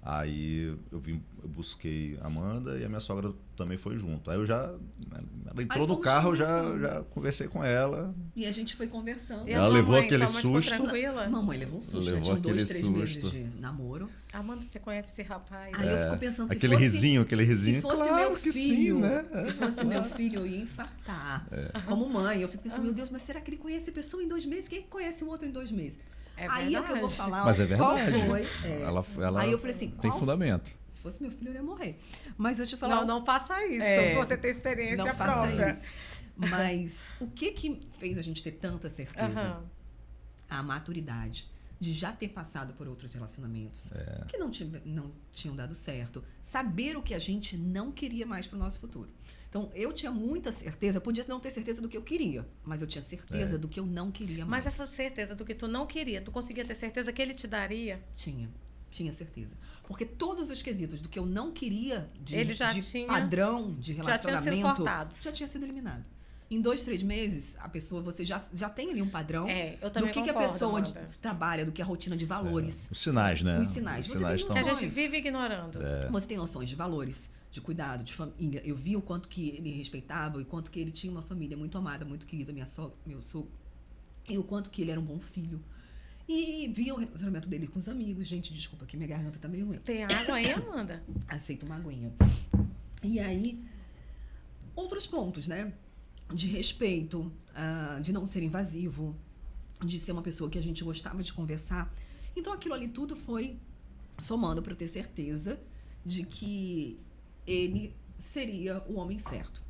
B: Aí eu busquei a Amanda e a minha sogra também foi junto. Aí ela entrou no
C: fomos
B: carro,
C: conversando.
B: já conversei com ela.
C: E a gente foi conversando.
A: E
B: Ela
A: a tua
B: levou
A: mãe?
B: aquele
A: Tua mãe ficou
B: susto.
A: tranquila?
C: Mamãe levou um susto, né?
B: Levou
C: Tinham
B: aquele
C: 2, 3 meses
B: susto.
C: de namoro.
A: Amanda, você conhece esse rapaz?
C: Aí eu fico pensando, se
B: Aquele
C: fosse,
B: risinho, aquele risinho.
C: se fosse
B: Claro
C: meu
B: que
C: filho,
B: sim, né?
C: se fosse meu filho, eu ia infartar. Como mãe, eu fico pensando, meu Deus, mas será que ele conhece a pessoa em 2 meses? Quem conhece o outro em 2 meses?
A: É
C: Aí é o que eu vou
A: verdade.
C: falar.
B: Mas é
C: qual
B: verdade.
C: foi?
B: Ela
C: Aí eu falei assim,
B: tem
C: qual-
B: fundamento.
C: Se fosse meu filho, eu ia morrer. Mas eu te falar.
A: Não faça isso.
C: É,
A: Você tem experiência
C: não faça
A: própria.
C: isso. Mas o que fez a gente ter tanta certeza?
A: Aham.
C: A maturidade de já ter passado por outros relacionamentos que não tinham dado certo. Saber o que a gente não queria mais para o nosso futuro. Então, eu tinha muita certeza, podia não ter certeza do que eu queria, mas eu tinha certeza do que eu não queria mais.
A: Mas essa certeza do que tu não queria, tu conseguia ter certeza que ele te daria?
C: Tinha certeza. Porque todos os quesitos do que eu não queria
A: Ele já
C: de
A: tinha-
C: padrão de
A: já tinha sido
C: relacionamento
A: cortados.
C: já tinha sido eliminado. Em 2, 3 meses, a pessoa, você já tem ali um padrão
A: Eu
C: do
A: também
C: que a
A: concordo,
C: pessoa
A: Amanda.
C: trabalha, do que a rotina de valores.
B: Os sinais, né?
C: Os sinais.
B: Os
C: Você
B: sinais
C: tem
B: estão.
A: Que a
C: noções.
A: gente vive ignorando.
C: Você tem noções de valores, de cuidado, de família. Eu vi o quanto que ele respeitava e o quanto que ele tinha uma família muito amada, muito querida, meu sogro. E o quanto que ele era um bom filho. E via o relacionamento dele com os amigos. Gente, desculpa que minha garganta tá meio ruim.
A: Tem água aí, Amanda?
C: Aceito uma aguinha. E aí, outros pontos, né? De respeito, de não ser invasivo, de ser uma pessoa que a gente gostava de conversar. Então, aquilo ali tudo foi somando para eu ter certeza de que ele seria o homem certo.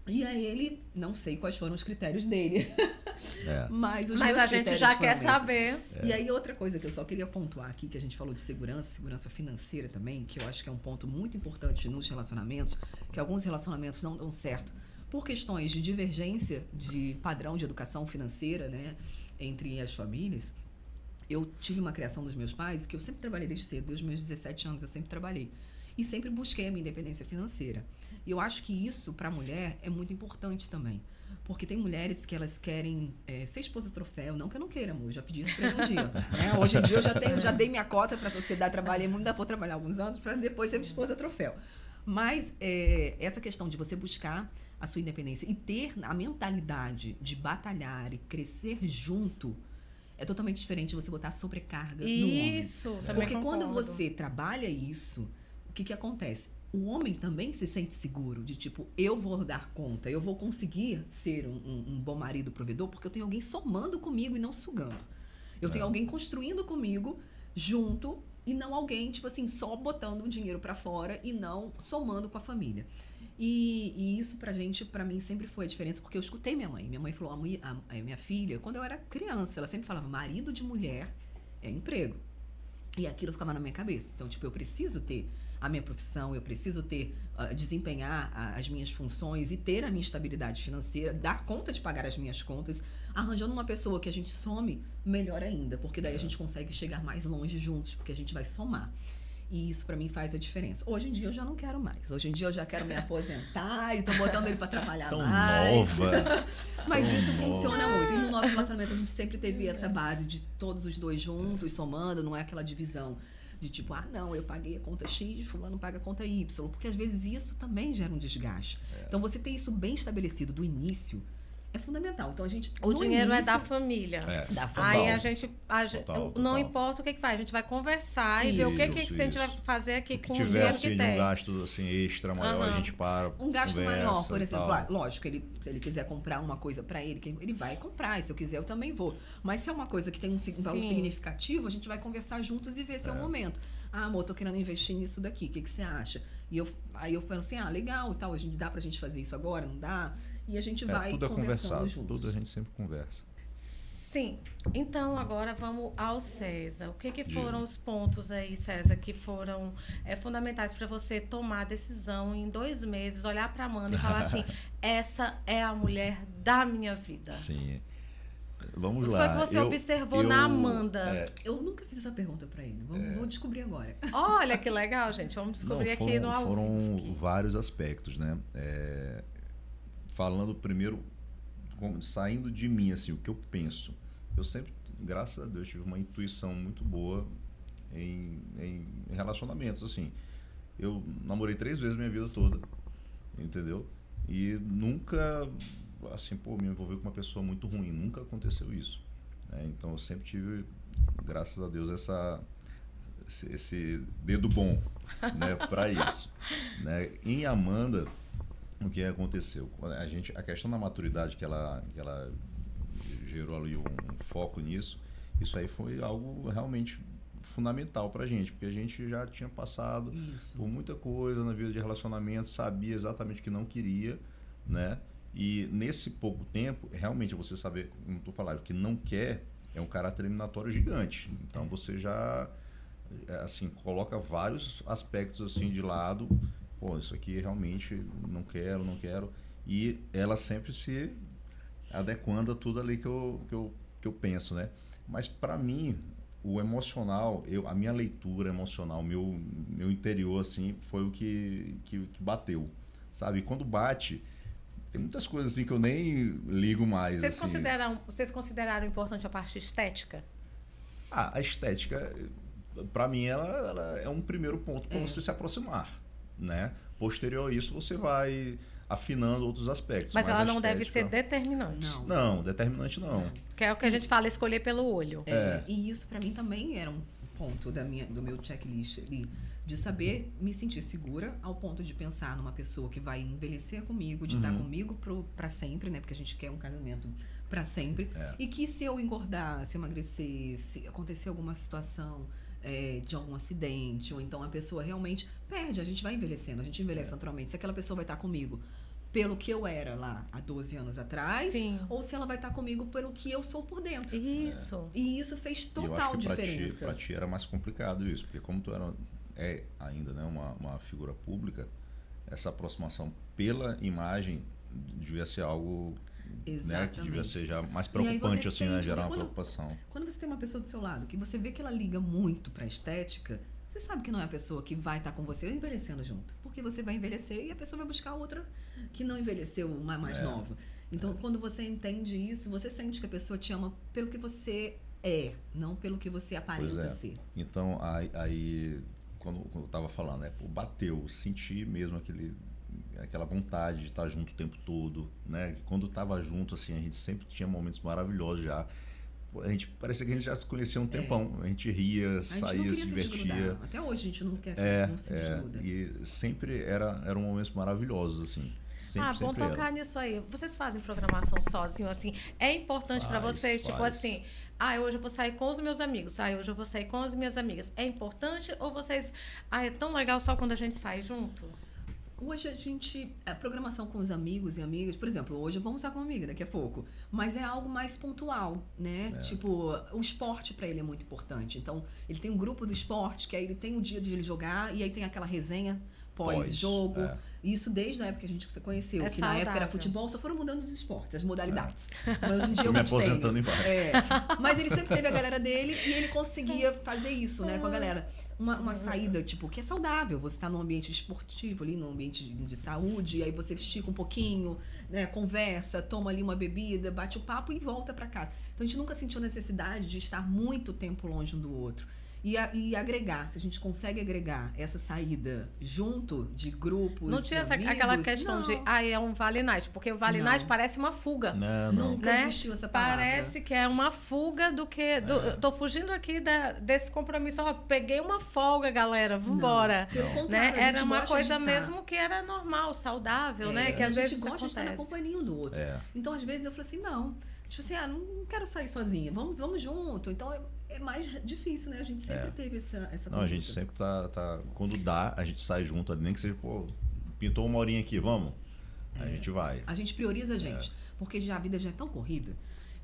C: E aí ele, não sei quais foram os critérios dele, mas os
A: Mas
C: meus
A: a gente
C: critérios
A: já
C: foram
A: quer
C: esses.
A: saber.
C: E aí, outra coisa que eu só queria pontuar aqui, que a gente falou de segurança financeira também, que eu acho que é um ponto muito importante nos relacionamentos, que alguns relacionamentos não dão certo por questões de divergência de padrão de educação financeira, né, entre as famílias. Eu tive uma criação dos meus pais, que eu sempre trabalhei desde cedo, desde os meus 17 anos eu sempre trabalhei. E sempre busquei a minha independência financeira. E eu acho que isso, para a mulher, é muito importante também. Porque tem mulheres que elas querem ser esposa troféu. Não que eu não queira, amor. Eu já pedi isso pra ele um dia. Né? Hoje em dia eu já dei minha cota para a sociedade, trabalhei muito, ainda vou trabalhar alguns anos para depois ser esposa troféu. Mas essa questão de você buscar a sua independência e ter a mentalidade de batalhar e crescer junto é totalmente diferente de você botar sobrecarga no homem.
A: Isso, também
C: Porque
A: concordo.
C: quando você trabalha isso, o que acontece? O homem também se sente seguro de tipo, eu vou dar conta, eu vou conseguir ser um bom marido provedor porque eu tenho alguém somando comigo e não sugando. Eu tenho alguém construindo comigo junto e não alguém, tipo assim, só botando o dinheiro pra fora e não somando com a família. E isso pra mim, sempre foi a diferença, porque eu escutei minha mãe. Minha mãe falou, a minha filha, quando eu era criança, ela sempre falava, marido de mulher é emprego. E aquilo ficava na minha cabeça. Então, tipo, eu preciso ter a minha profissão, eu preciso desempenhar as minhas funções e ter a minha estabilidade financeira, dar conta de pagar as minhas contas, arranjando uma pessoa que a gente some, melhor ainda, porque daí a gente consegue chegar mais longe juntos, porque a gente vai somar. E isso pra mim faz a diferença. Hoje em dia eu já não quero mais. Hoje em dia eu já quero me aposentar e tô botando ele pra trabalhar
B: Tão
C: mais.
B: nova.
C: Mas
B: Tão
C: isso
B: nova.
C: funciona muito. E no nosso relacionamento a gente sempre teve essa base de todos os dois juntos, somando, não é aquela divisão de tipo, não, eu paguei a conta X, fulano paga a conta Y. Porque às vezes isso também gera um desgaste. Então você ter isso bem estabelecido do início é fundamental. Então a gente.
A: O dinheiro é da
C: início,
A: família.
C: da
A: Aí
C: família.
A: a gente
B: Total.
A: não importa o que faz, a gente vai conversar e ver o que a gente vai fazer aqui
B: O que
A: com o
B: tiver
A: dinheiro
B: assim,
A: que
B: de um
A: tem.
B: gasto assim, extra maior, a gente para.
C: Um gasto
B: conversa
C: maior, por
B: e
C: exemplo.
B: tal.
C: Lógico, se ele quiser comprar uma coisa pra ele, ele vai comprar. E se eu quiser, eu também vou. Mas se é uma coisa que tem um valor
A: Sim.
C: significativo, a gente vai conversar juntos e ver se é o momento. Amor, tô querendo investir nisso daqui. O que você acha? E aí eu falo assim, legal e tal. Dá pra gente fazer isso agora? Não dá? E a gente vai
B: Tudo é
C: conversando
B: conversado,
C: juntos.
B: tudo a gente sempre conversa.
A: Sim. Então, agora vamos ao César. O que foram
B: Diga.
A: os pontos aí, César, que foram fundamentais para você tomar a decisão em 2 meses, olhar para Amanda e falar assim, essa é a mulher da minha vida?
B: Sim. Vamos
A: O que
B: lá.
A: foi que você observou na Amanda?
C: Eu nunca fiz essa pergunta pra ele. Vou descobrir agora.
A: Olha que legal, gente. Vamos descobrir aqui no ao vivo.
B: Foram vários aspectos, né? Falando primeiro, saindo de mim, assim, o que eu penso. Eu sempre, graças a Deus, tive uma intuição muito boa em relacionamentos, assim. Eu namorei 3 vezes minha vida toda, entendeu? E nunca, assim, me envolvi com uma pessoa muito ruim. Nunca aconteceu isso, né? Então, eu sempre tive, graças a Deus, esse dedo bom, né, para isso, né? Em Amanda, o que aconteceu? A questão da maturidade que ela gerou ali um foco nisso, isso aí foi algo realmente fundamental pra gente, porque a gente já tinha passado por muita coisa na vida de relacionamento, sabia exatamente o que não queria, né? E nesse pouco tempo, realmente você saber, como tu falaram, o que não quer é um caráter eliminatório gigante. Então você já, assim, coloca vários aspectos assim de lado. Pô, isso aqui realmente não quero. E ela sempre se adequando a tudo ali que eu penso, né? Mas para mim, o emocional, a minha leitura emocional, meu interior, assim, foi o que bateu, sabe? E quando bate, tem muitas coisas assim que eu nem ligo mais.
A: Vocês consideraram importante a parte estética?
B: A estética, para mim, ela é um primeiro ponto para você se aproximar, né? Posterior a isso, você vai afinando outros aspectos.
A: Mas ela não deve ser determinante.
B: Não, determinante não.
A: Que é o que a gente fala, escolher pelo olho.
C: E isso para mim também era um ponto do meu checklist ali, de saber me sentir segura ao ponto de pensar numa pessoa que vai envelhecer comigo, de estar comigo para sempre, né? Porque a gente quer um casamento para sempre. E que se eu engordar, se eu emagrecer, se acontecer alguma situação de algum acidente, ou então a pessoa realmente perde, a gente vai envelhecendo, a gente envelhece naturalmente. Se aquela pessoa vai estar comigo pelo que eu era lá há 12 anos atrás, ou se ela vai estar comigo pelo que eu sou por dentro.
A: Isso.
C: E isso fez total
B: eu acho que
C: diferença.
B: Pra ti era mais complicado isso, porque como tu é ainda, né, uma figura pública, essa aproximação pela imagem devia ser algo, né, que devia ser já mais preocupante, assim, né, gerar uma preocupação.
C: Quando você tem uma pessoa do seu lado, que você vê que ela liga muito pra estética, você sabe que não é a pessoa que vai estar com você envelhecendo junto. Porque você vai envelhecer e a pessoa vai buscar outra que não envelheceu, mais nova. Então, quando você entende isso, você sente que a pessoa te ama pelo que você não pelo que você aparenta ser.
B: Então, aí quando eu tava falando, bateu, senti mesmo aquela vontade de estar junto o tempo todo, né? Quando tava junto, assim, a gente sempre tinha momentos maravilhosos já. A gente parecia que a gente já se conhecia há um tempão. A gente ria, saía, se divertia.
C: Até hoje a gente não quer não se desgruda.
B: E sempre eram momentos maravilhosos, assim.
A: Bom tocar nisso aí. Vocês fazem programação sozinho, assim? É importante para vocês, tipo assim, hoje eu vou sair com os meus amigos, hoje eu vou sair com as minhas amigas. É importante ou vocês, é tão legal só quando a gente sai junto?
C: Hoje a programação com os amigos e amigas, por exemplo, hoje vamos estar com uma amiga daqui a pouco, mas é algo mais pontual, né? Tipo, o esporte para ele é muito importante. Então, ele tem um grupo do esporte, que aí ele tem o dia de ele jogar, e aí tem aquela resenha pós-jogo. Isso desde a época que a gente se conheceu, que na época era futebol, só foram mudando os esportes, as modalidades. Mas hoje em dia eu
B: me aposentando em vários.
C: Mas ele sempre teve a galera dele e ele conseguia fazer isso, né, com a galera. Uma saída, tipo, que é saudável. Você tá num ambiente esportivo ali, num ambiente de saúde, e aí você estica um pouquinho, né, conversa, toma ali uma bebida, bate o papo e volta pra casa. Então a gente nunca sentiu necessidade de estar muito tempo longe um do outro. E agregar, se a gente consegue agregar essa saída junto de grupos.
A: Não tinha
C: amigos,
A: aquela questão de é um Vale Night, porque o Vale Night parece uma fuga.
C: Nunca existiu essa palavra.
A: Parece que é uma fuga do que. Eu tô fugindo aqui desse compromisso. Peguei uma folga, galera, vambora.
C: Pelo contrário,
A: era uma coisa mesmo que era normal, saudável, né? Que às vezes
C: gosta de estar na companhia um do outro. Então, às vezes, eu falo assim, não. Tipo assim, não quero sair sozinha, vamos junto. Então, é mais difícil, né? A gente sempre teve essa
B: Não, a gente sempre tá... Quando dá, a gente sai junto, nem que seja, pintou uma horinha aqui, vamos? A gente vai.
C: A gente prioriza a gente, porque a vida já é tão corrida.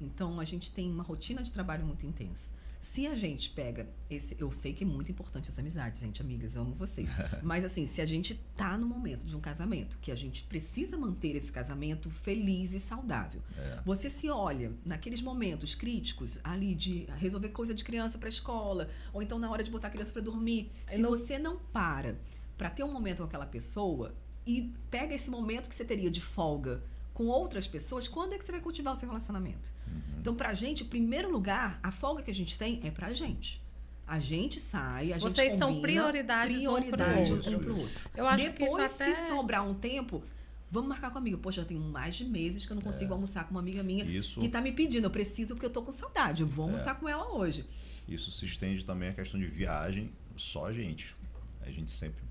C: Então, a gente tem uma rotina de trabalho muito intensa. Se a gente pega esse... Eu sei que é muito importante as amizades, gente, amigas, amo vocês. Mas, assim, se a gente tá no momento de um casamento, que a gente precisa manter esse casamento feliz e saudável. Você se olha naqueles momentos críticos, ali de resolver coisa de criança pra escola, ou então na hora de botar a criança pra dormir. Se você não para ter um momento com aquela pessoa e pega esse momento que você teria de folga com outras pessoas, quando é que você vai cultivar o seu relacionamento? Então, pra gente, em primeiro lugar, a folga que a gente tem é pra gente. A gente sai, a gente
A: Vocês
C: combina,
A: são prioridades um
C: pro outro.
A: Eu acho
C: Depois,
A: que isso até...
C: se sobrar um tempo, vamos marcar com a amiga. Poxa, eu tenho mais de meses que eu não consigo almoçar com uma amiga minha que tá me pedindo. Eu preciso porque eu tô com saudade. Eu vou almoçar com ela hoje.
B: Isso se estende também à questão de viagem, só a gente. A gente sempre...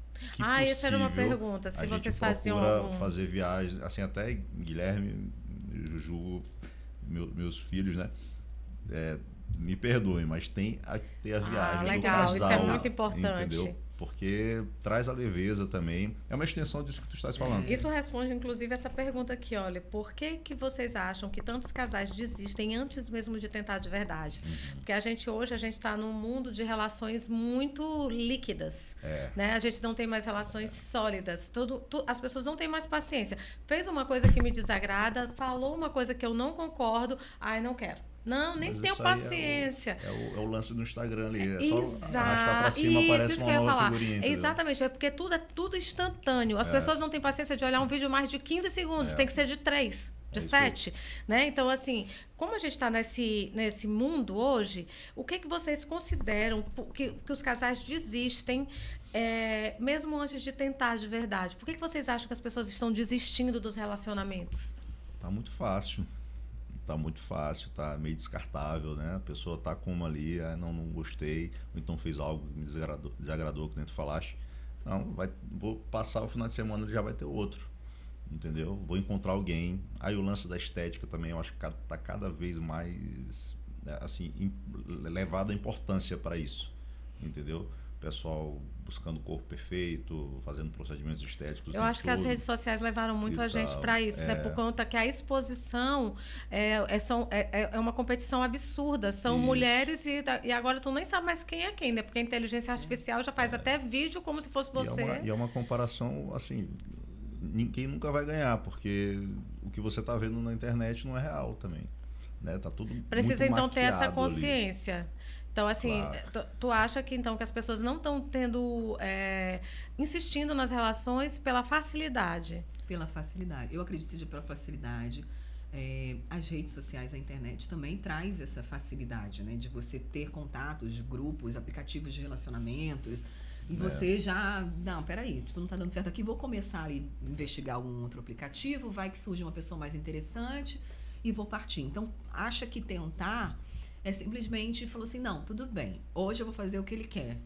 A: essa era uma pergunta. Se vocês faziam
B: fazer viagens, assim, até Guilherme, Ju, meus filhos, né? Me perdoem, mas tem a viagem do
A: legal,
B: casal.
A: isso é muito importante.
B: Entendeu? Porque traz a leveza também. É uma extensão disso que tu estás falando.
A: Isso responde, inclusive, essa pergunta aqui, olha. Por que vocês acham que tantos casais desistem antes mesmo de tentar de verdade? Porque hoje a gente está num mundo de relações muito líquidas. Né? A gente não tem mais relações sólidas. As pessoas não têm mais paciência. Fez uma coisa que me desagrada, falou uma coisa que eu não concordo, não quero. Não, nem tenho paciência.
B: É o lance do Instagram ali. É
A: Exato.
B: só arrastar pra cima, aparece
A: isso
B: uma nova figurinha. Entendeu?
A: Exatamente, porque tudo é tudo instantâneo. As pessoas não têm paciência de olhar um vídeo mais de 15 segundos, tem que ser de 3, de 7. Né? Então, assim, como a gente está nesse mundo hoje, o que vocês consideram que os casais desistem mesmo antes de tentar de verdade? Por que vocês acham que as pessoas estão desistindo dos relacionamentos?
B: Tá muito fácil. Tá meio descartável, né? A pessoa tá com uma ali, não gostei, ou então fez algo que me desagradou, que nem tu falaste. Não, vou passar o final de semana e já vai ter outro, entendeu? Vou encontrar alguém. Aí o lance da estética também, eu acho que tá cada vez mais, assim, levado a importância para isso, entendeu? Pessoal buscando o corpo perfeito, fazendo procedimentos estéticos.
A: Eu acho que as redes sociais levaram muito a gente para isso, né? Por conta que a exposição é uma competição absurda. São mulheres e agora tu nem sabe mais quem é quem, né? Porque a inteligência artificial já faz até vídeo como se fosse você.
B: E é uma comparação, assim, ninguém nunca vai ganhar, porque o que você está vendo na internet não é real também. Né? Tá tudo
A: precisa
B: muito
A: então ter essa
B: maquiado
A: consciência.
B: Ali.
A: Então, assim,
B: Claro.
A: tu acha que então que as pessoas não estão insistindo nas relações pela facilidade?
C: Pela facilidade. Eu acredito que seja pela facilidade. As redes sociais, a internet também traz essa facilidade, né? De você ter contatos, grupos, aplicativos de relacionamentos. E você já... Não, peraí, não tá dando certo aqui. Vou começar a investigar algum outro aplicativo. Vai que surge uma pessoa mais interessante e vou partir. Então, acha que tentar... simplesmente falou assim, não, tudo bem, hoje eu vou fazer o que ele quer.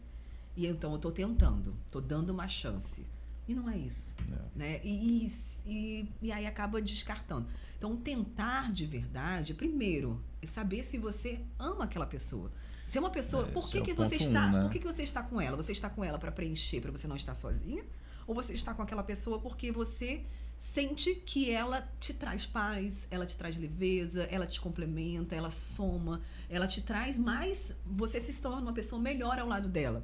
C: E então eu tô tentando, tô dando uma chance. E não é isso. Né? E aí acaba descartando. Então, tentar de verdade, primeiro, é saber se você ama aquela pessoa. Se é uma pessoa, por que você está, né? Por que você está com ela? Você está com ela para preencher, para você não estar sozinha? Ou você está com aquela pessoa porque você sente que ela te traz paz, ela te traz leveza, ela te complementa, ela soma, ela te traz mais, você se torna uma pessoa melhor ao lado dela.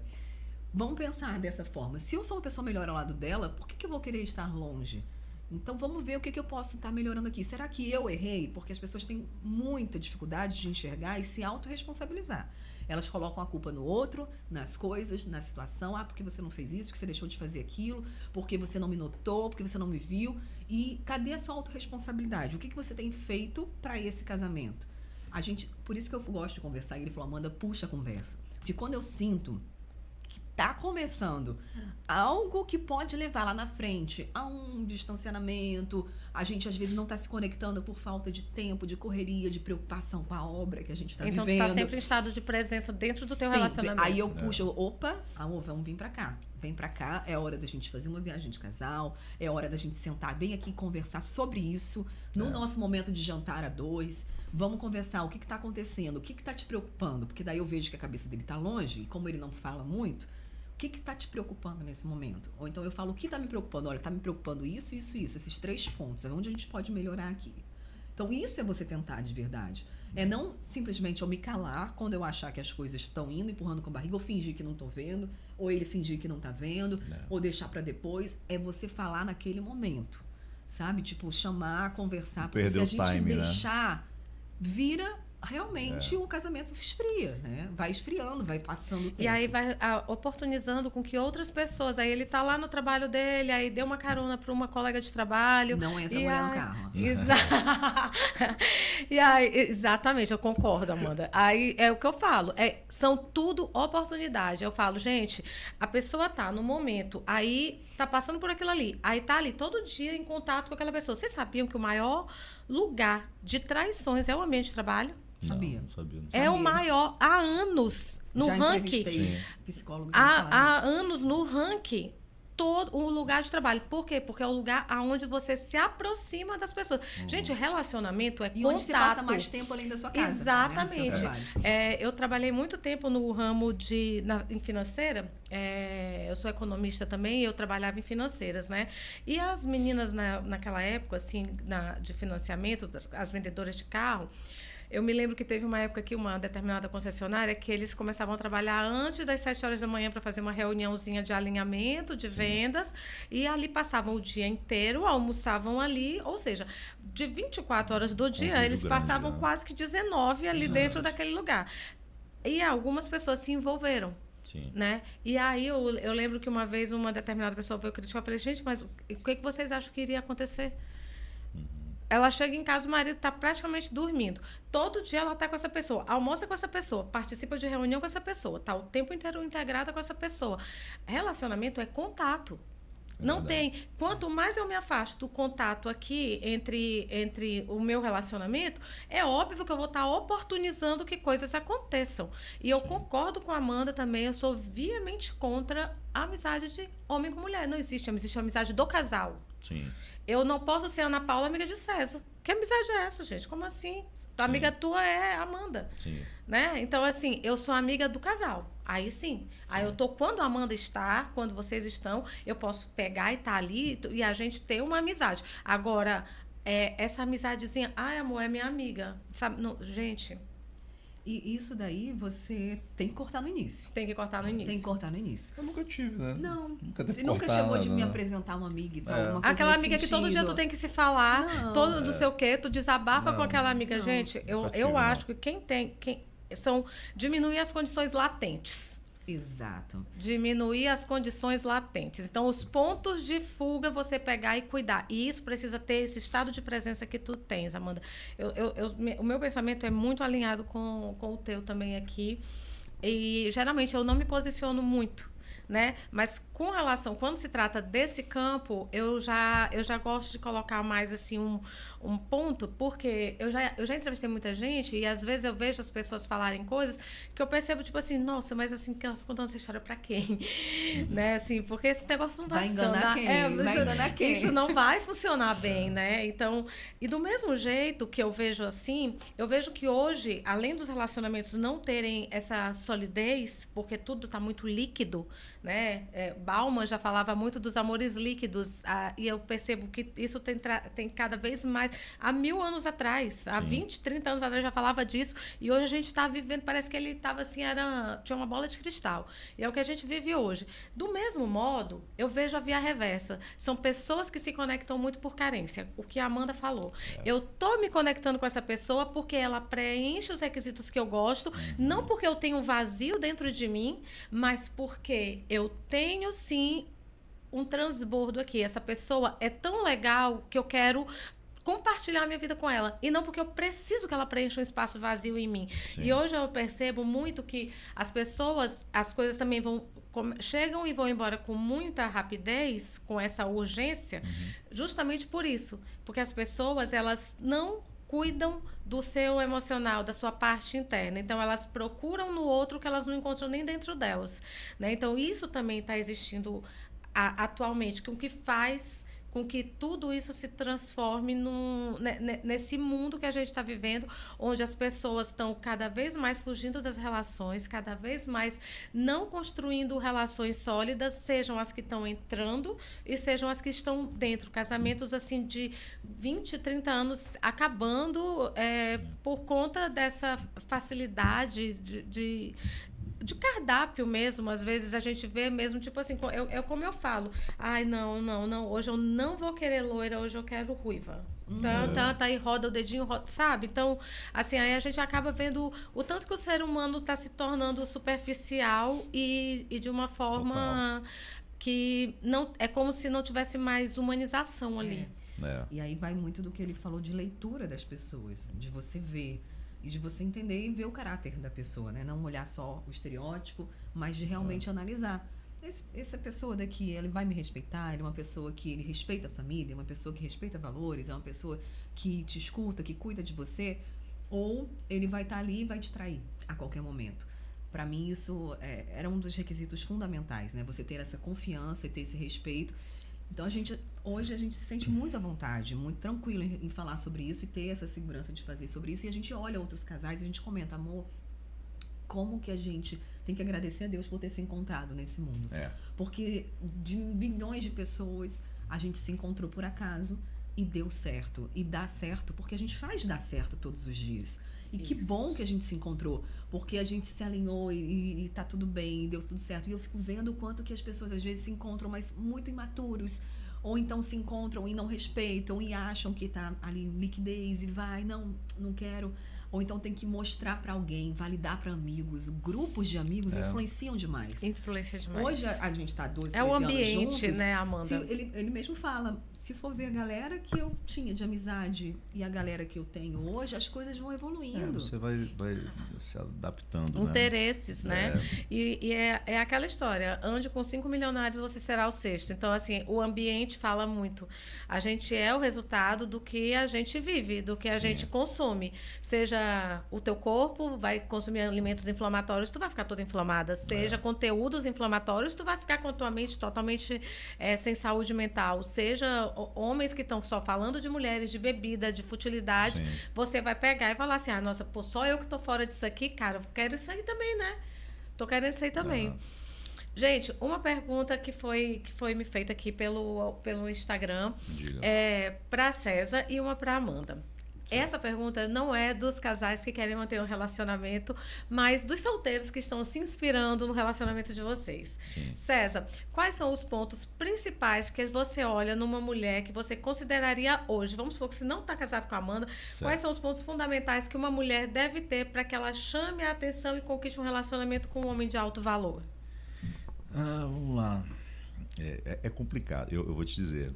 C: Vamos pensar dessa forma. Se eu sou uma pessoa melhor ao lado dela, por que eu vou querer estar longe? Então, vamos ver o que eu posso estar melhorando aqui. Será que eu errei? Porque as pessoas têm muita dificuldade de enxergar e se autorresponsabilizar. Elas colocam a culpa no outro, nas coisas, na situação. Porque você não fez isso, porque você deixou de fazer aquilo, porque você não me notou, porque você não me viu. E cadê a sua autorresponsabilidade? O que você tem feito para esse casamento? Por isso que eu gosto de conversar. E ele falou, Amanda, puxa a conversa. Porque quando eu sinto que tá começando algo que pode levar lá na frente a um distanciamento, a gente às vezes não tá se conectando por falta de tempo, de correria, de preocupação com a obra que a gente tá vivendo.
A: Então tu tá sempre em estado de presença dentro do teu relacionamento.
C: Aí eu puxo, opa, amor, vamos vir pra cá. Vem pra cá, é hora da gente fazer uma viagem de casal, é hora da gente sentar bem aqui e conversar sobre isso, no nosso momento de jantar a dois. Vamos conversar o que tá acontecendo, o que tá te preocupando, porque daí eu vejo que a cabeça dele tá longe, e como ele não fala muito, o que tá te preocupando nesse momento? Ou então eu falo, o que tá me preocupando? Olha, tá me preocupando isso, esses 3 pontos, é onde a gente pode melhorar aqui. Então, isso é você tentar de verdade. É não simplesmente eu me calar quando eu achar que as coisas estão indo, empurrando com a barriga, ou fingir que não tô vendo, ou ele fingir que não tá vendo, ou deixar para depois. É você falar naquele momento, sabe? Tipo, chamar, conversar. Porque se a gente
B: time,
C: deixar, vira realmente o casamento esfria, né? Vai esfriando, vai passando o tempo.
A: E aí vai oportunizando com que outras pessoas, aí ele tá lá no trabalho dele, aí deu uma carona para uma colega de trabalho.
C: Não entra mulher no carro.
A: E aí, exatamente, eu concordo, Amanda. Aí é o que eu falo, são tudo oportunidade. Eu falo, gente, a pessoa tá no momento, aí tá passando por aquilo ali, aí tá ali todo dia em contato com aquela pessoa. Vocês sabiam que o maior lugar de traições é o ambiente de trabalho?
C: Sabia.
B: Não sabia.
A: É o maior há anos no ranking.
C: Psicólogos
A: há anos no ranking. Todo o lugar de trabalho. Por quê? Porque é o lugar onde você se aproxima das pessoas. Gente, relacionamento é contato.
C: E onde você passa mais tempo além da sua casa.
A: Exatamente.
C: Né?
A: Eu trabalhei muito tempo no ramo em financeira. Eu sou economista também, eu trabalhava em financeiras, né? E as meninas naquela época, assim, de financiamento, as vendedoras de carro, eu me lembro que teve uma época que uma determinada concessionária que eles começavam a trabalhar antes das 7 horas da manhã para fazer uma reuniãozinha de alinhamento, de vendas, e ali passavam o dia inteiro, almoçavam ali, ou seja, de 24 horas do dia, eles passavam quase que 19 ali dentro daquele lugar. E algumas pessoas se envolveram.
B: Sim.
A: Né? E aí eu lembro que uma vez uma determinada pessoa veio criticar, eu falei, gente, mas o que vocês acham que iria acontecer? Ela chega em casa, o marido está praticamente dormindo. Todo dia ela está com essa pessoa, almoça com essa pessoa, participa de reunião com essa pessoa, está o tempo inteiro integrada com essa pessoa. Relacionamento é contato. Não tem. Quanto mais eu me afasto do contato aqui entre o meu relacionamento, é óbvio que eu vou estar oportunizando que coisas aconteçam. E eu concordo com a Amanda também, eu sou veemente contra a amizade de homem com mulher. Não existe amizade do casal.
B: Sim.
A: Eu não posso ser Ana Paula amiga de César. Que amizade é essa, gente? Como assim? A amiga tua é Amanda.
B: Sim.
A: Né? Então, assim, eu sou amiga do casal. Aí sim. Aí eu tô, quando a Amanda está, quando vocês estão, eu posso pegar e estar ali e a gente ter uma amizade. Agora, essa amizadezinha, ai, amor, é minha amiga. Sabe? Não, gente.
C: E isso daí você tem que cortar no início.
A: Tem que cortar no início.
C: Tem que cortar no início.
B: Eu nunca tive, né?
C: Não.
B: Nunca
C: chegou de me apresentar uma amiga e tal. Uma coisa
A: aquela amiga
C: nesse
A: que todo dia tu tem que se falar, não sei o quê, tu desabafa com aquela amiga.
C: Não,
A: gente, eu acho que diminuir as condições latentes.
C: Exato.
A: Diminuir as condições latentes. Então, os pontos de fuga você pegar e cuidar. E isso precisa ter esse estado de presença que tu tens, Amanda. O meu pensamento é muito alinhado com o teu também aqui. E, geralmente, eu não me posiciono muito, né? Mas com relação, quando se trata desse campo, eu já gosto de colocar mais assim um ponto, porque eu já entrevistei muita gente e às vezes eu vejo as pessoas falarem coisas que eu percebo, tipo assim, nossa, mas assim, que ela tá contando essa história pra quem? Né? Assim, porque esse negócio não vai funcionar.
C: Vai enganar quem?
A: Isso não vai funcionar bem, né? Então, e do mesmo jeito que eu vejo assim, eu vejo que hoje, além dos relacionamentos não terem essa solidez, porque tudo tá muito líquido, né? Bauman já falava muito dos amores líquidos, e eu percebo que isso tem cada vez mais. Há 1000 anos atrás, há 20, 30 anos atrás já falava disso, e hoje a gente está vivendo, parece que ele estava assim, tinha uma bola de cristal. E é o que a gente vive hoje. Do mesmo modo, eu vejo a via reversa. São pessoas que se conectam muito por carência, o que a Amanda falou. Eu tô me conectando com essa pessoa porque ela preenche os requisitos que eu gosto, não porque eu tenho um vazio dentro de mim, mas porque eu tenho sim um transbordo aqui. Essa pessoa é tão legal que eu quero compartilhar a minha vida com ela. E não porque eu preciso que ela preencha um espaço vazio em mim. Sim. E hoje eu percebo muito que as pessoas, as coisas também chegam e vão embora com muita rapidez, com essa urgência, justamente por isso. Porque as pessoas, elas não cuidam do seu emocional, da sua parte interna. Então, elas procuram no outro que elas não encontram nem dentro delas, né? Então, isso também está existindo atualmente, com que faz com que tudo isso se transforme nesse mundo que a gente está vivendo, onde as pessoas estão cada vez mais fugindo das relações, cada vez mais não construindo relações sólidas, sejam as que estão entrando e sejam as que estão dentro. Casamentos assim de 20, 30 anos acabando por conta dessa facilidade de cardápio mesmo. Às vezes a gente vê mesmo, tipo assim, como eu falo, ai, não, hoje eu não vou querer loira, hoje eu quero ruiva. Tá, aí roda o dedinho, sabe? Então, assim, aí a gente acaba vendo o tanto que o ser humano está se tornando superficial e de uma forma que não é como se não tivesse mais humanização ali.
C: E aí vai muito do que ele falou de leitura das pessoas, de você ver e de você entender e ver o caráter da pessoa, né? Não olhar só o estereótipo, mas de realmente analisar. Essa pessoa daqui, ele vai me respeitar? Ele é uma pessoa que ele respeita a família, é uma pessoa que respeita valores, é uma pessoa que te escuta, que cuida de você? Ou ele vai estar ali e vai te trair a qualquer momento? Para mim, isso era um dos requisitos fundamentais, né? Você ter essa confiança e ter esse respeito. Então, hoje a gente se sente muito à vontade, muito tranquilo em falar sobre isso e ter essa segurança de fazer sobre isso. E a gente olha outros casais e a gente comenta, amor, como que a gente tem que agradecer a Deus por ter se encontrado nesse mundo. Porque de bilhões de pessoas, a gente se encontrou por acaso e deu certo. E dá certo porque a gente faz dar certo todos os dias. E que bom que a gente se encontrou, porque a gente se alinhou e tá tudo bem, e deu tudo certo. E eu fico vendo o quanto que as pessoas às vezes se encontram, mas muito imaturos, ou então se encontram e não respeitam e acham que tá ali liquidez e vai, não quero. Ou então tem que mostrar para alguém, validar para amigos. Grupos de amigos influenciam demais.
A: Influencia demais.
C: Hoje a gente tá 12, 13
A: o
C: anos
A: ambiente,
C: juntos,
A: né, Amanda?
C: Ele mesmo fala, se for ver a galera que eu tinha de amizade e a galera que eu tenho hoje, as coisas vão evoluindo.
B: Você vai se adaptando,
A: interesses, né? E é aquela história, ande com 5 milionários, você será o sexto. Então, assim, o ambiente fala muito. A gente é o resultado do que a gente vive, do que a gente consome. Seja o teu corpo vai consumir alimentos inflamatórios, tu vai ficar toda inflamada. Seja conteúdos inflamatórios, tu vai ficar com a tua mente totalmente sem saúde mental. Seja homens que estão só falando de mulheres, de bebida, de futilidade, você vai pegar e falar assim, nossa, pô, só eu que tô fora disso aqui, cara, eu quero isso aí também, né? Tô querendo isso aí também. Gente, uma pergunta que foi me feita aqui pelo Instagram para César e uma para Amanda. Essa pergunta não é dos casais que querem manter um relacionamento, mas dos solteiros que estão se inspirando no relacionamento de vocês. César, quais são os pontos principais que você olha numa mulher que você consideraria hoje? Vamos supor que você não está casado com a Amanda. Quais são os pontos fundamentais que uma mulher deve ter para que ela chame a atenção e conquiste um relacionamento com um homem de alto valor?
B: Vamos lá. É complicado. Eu vou te dizer,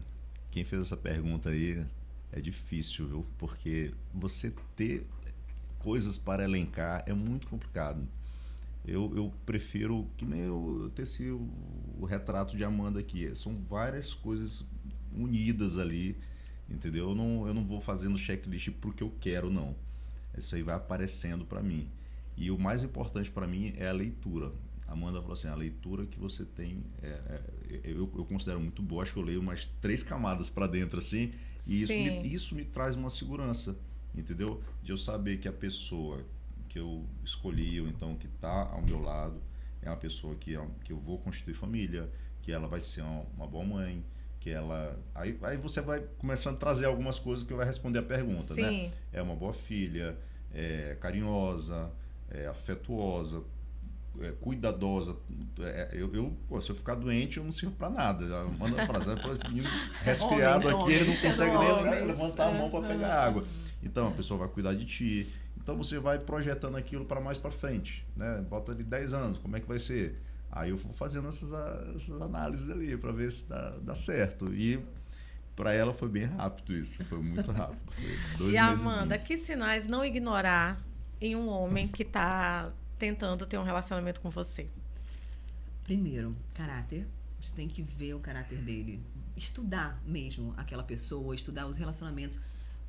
B: quem fez essa pergunta aí é difícil, viu? Porque você ter coisas para elencar é muito complicado. Eu prefiro que nem eu teci o retrato de Amanda aqui. São várias coisas unidas ali, entendeu? Eu não vou fazendo checklist porque eu quero, não. Isso aí vai aparecendo para mim. E o mais importante para mim é a leitura. A Amanda falou assim, a leitura que você tem, eu considero muito boa. Acho que eu leio umas 3 camadas para dentro, assim, e isso me traz uma segurança, entendeu? De eu saber que a pessoa que eu escolhi, ou então que está ao meu lado, é uma pessoa que eu vou constituir família, que ela vai ser uma boa mãe, que ela... Aí você vai começando a trazer algumas coisas que vai responder a pergunta, né? É uma boa filha, é carinhosa, é afetuosa, cuidadosa. Pô, se eu ficar doente, eu não sirvo pra nada. Manda a frase, esse menino resfriado aqui, ele não consegue nem levantar a mão para pegar água. Então, a pessoa vai cuidar de ti. Então, você vai projetando aquilo para mais para frente, né? Bota ali 10 anos, como é que vai ser? Aí eu vou fazendo essas análises ali para ver se dá certo. E para ela foi bem rápido isso, foi muito rápido. Foi 2
A: E Amanda, que sinais não ignorar em um homem que está tentando ter um relacionamento com você?
C: Primeiro, caráter. Você tem que ver o caráter dele. Estudar mesmo aquela pessoa, estudar os relacionamentos.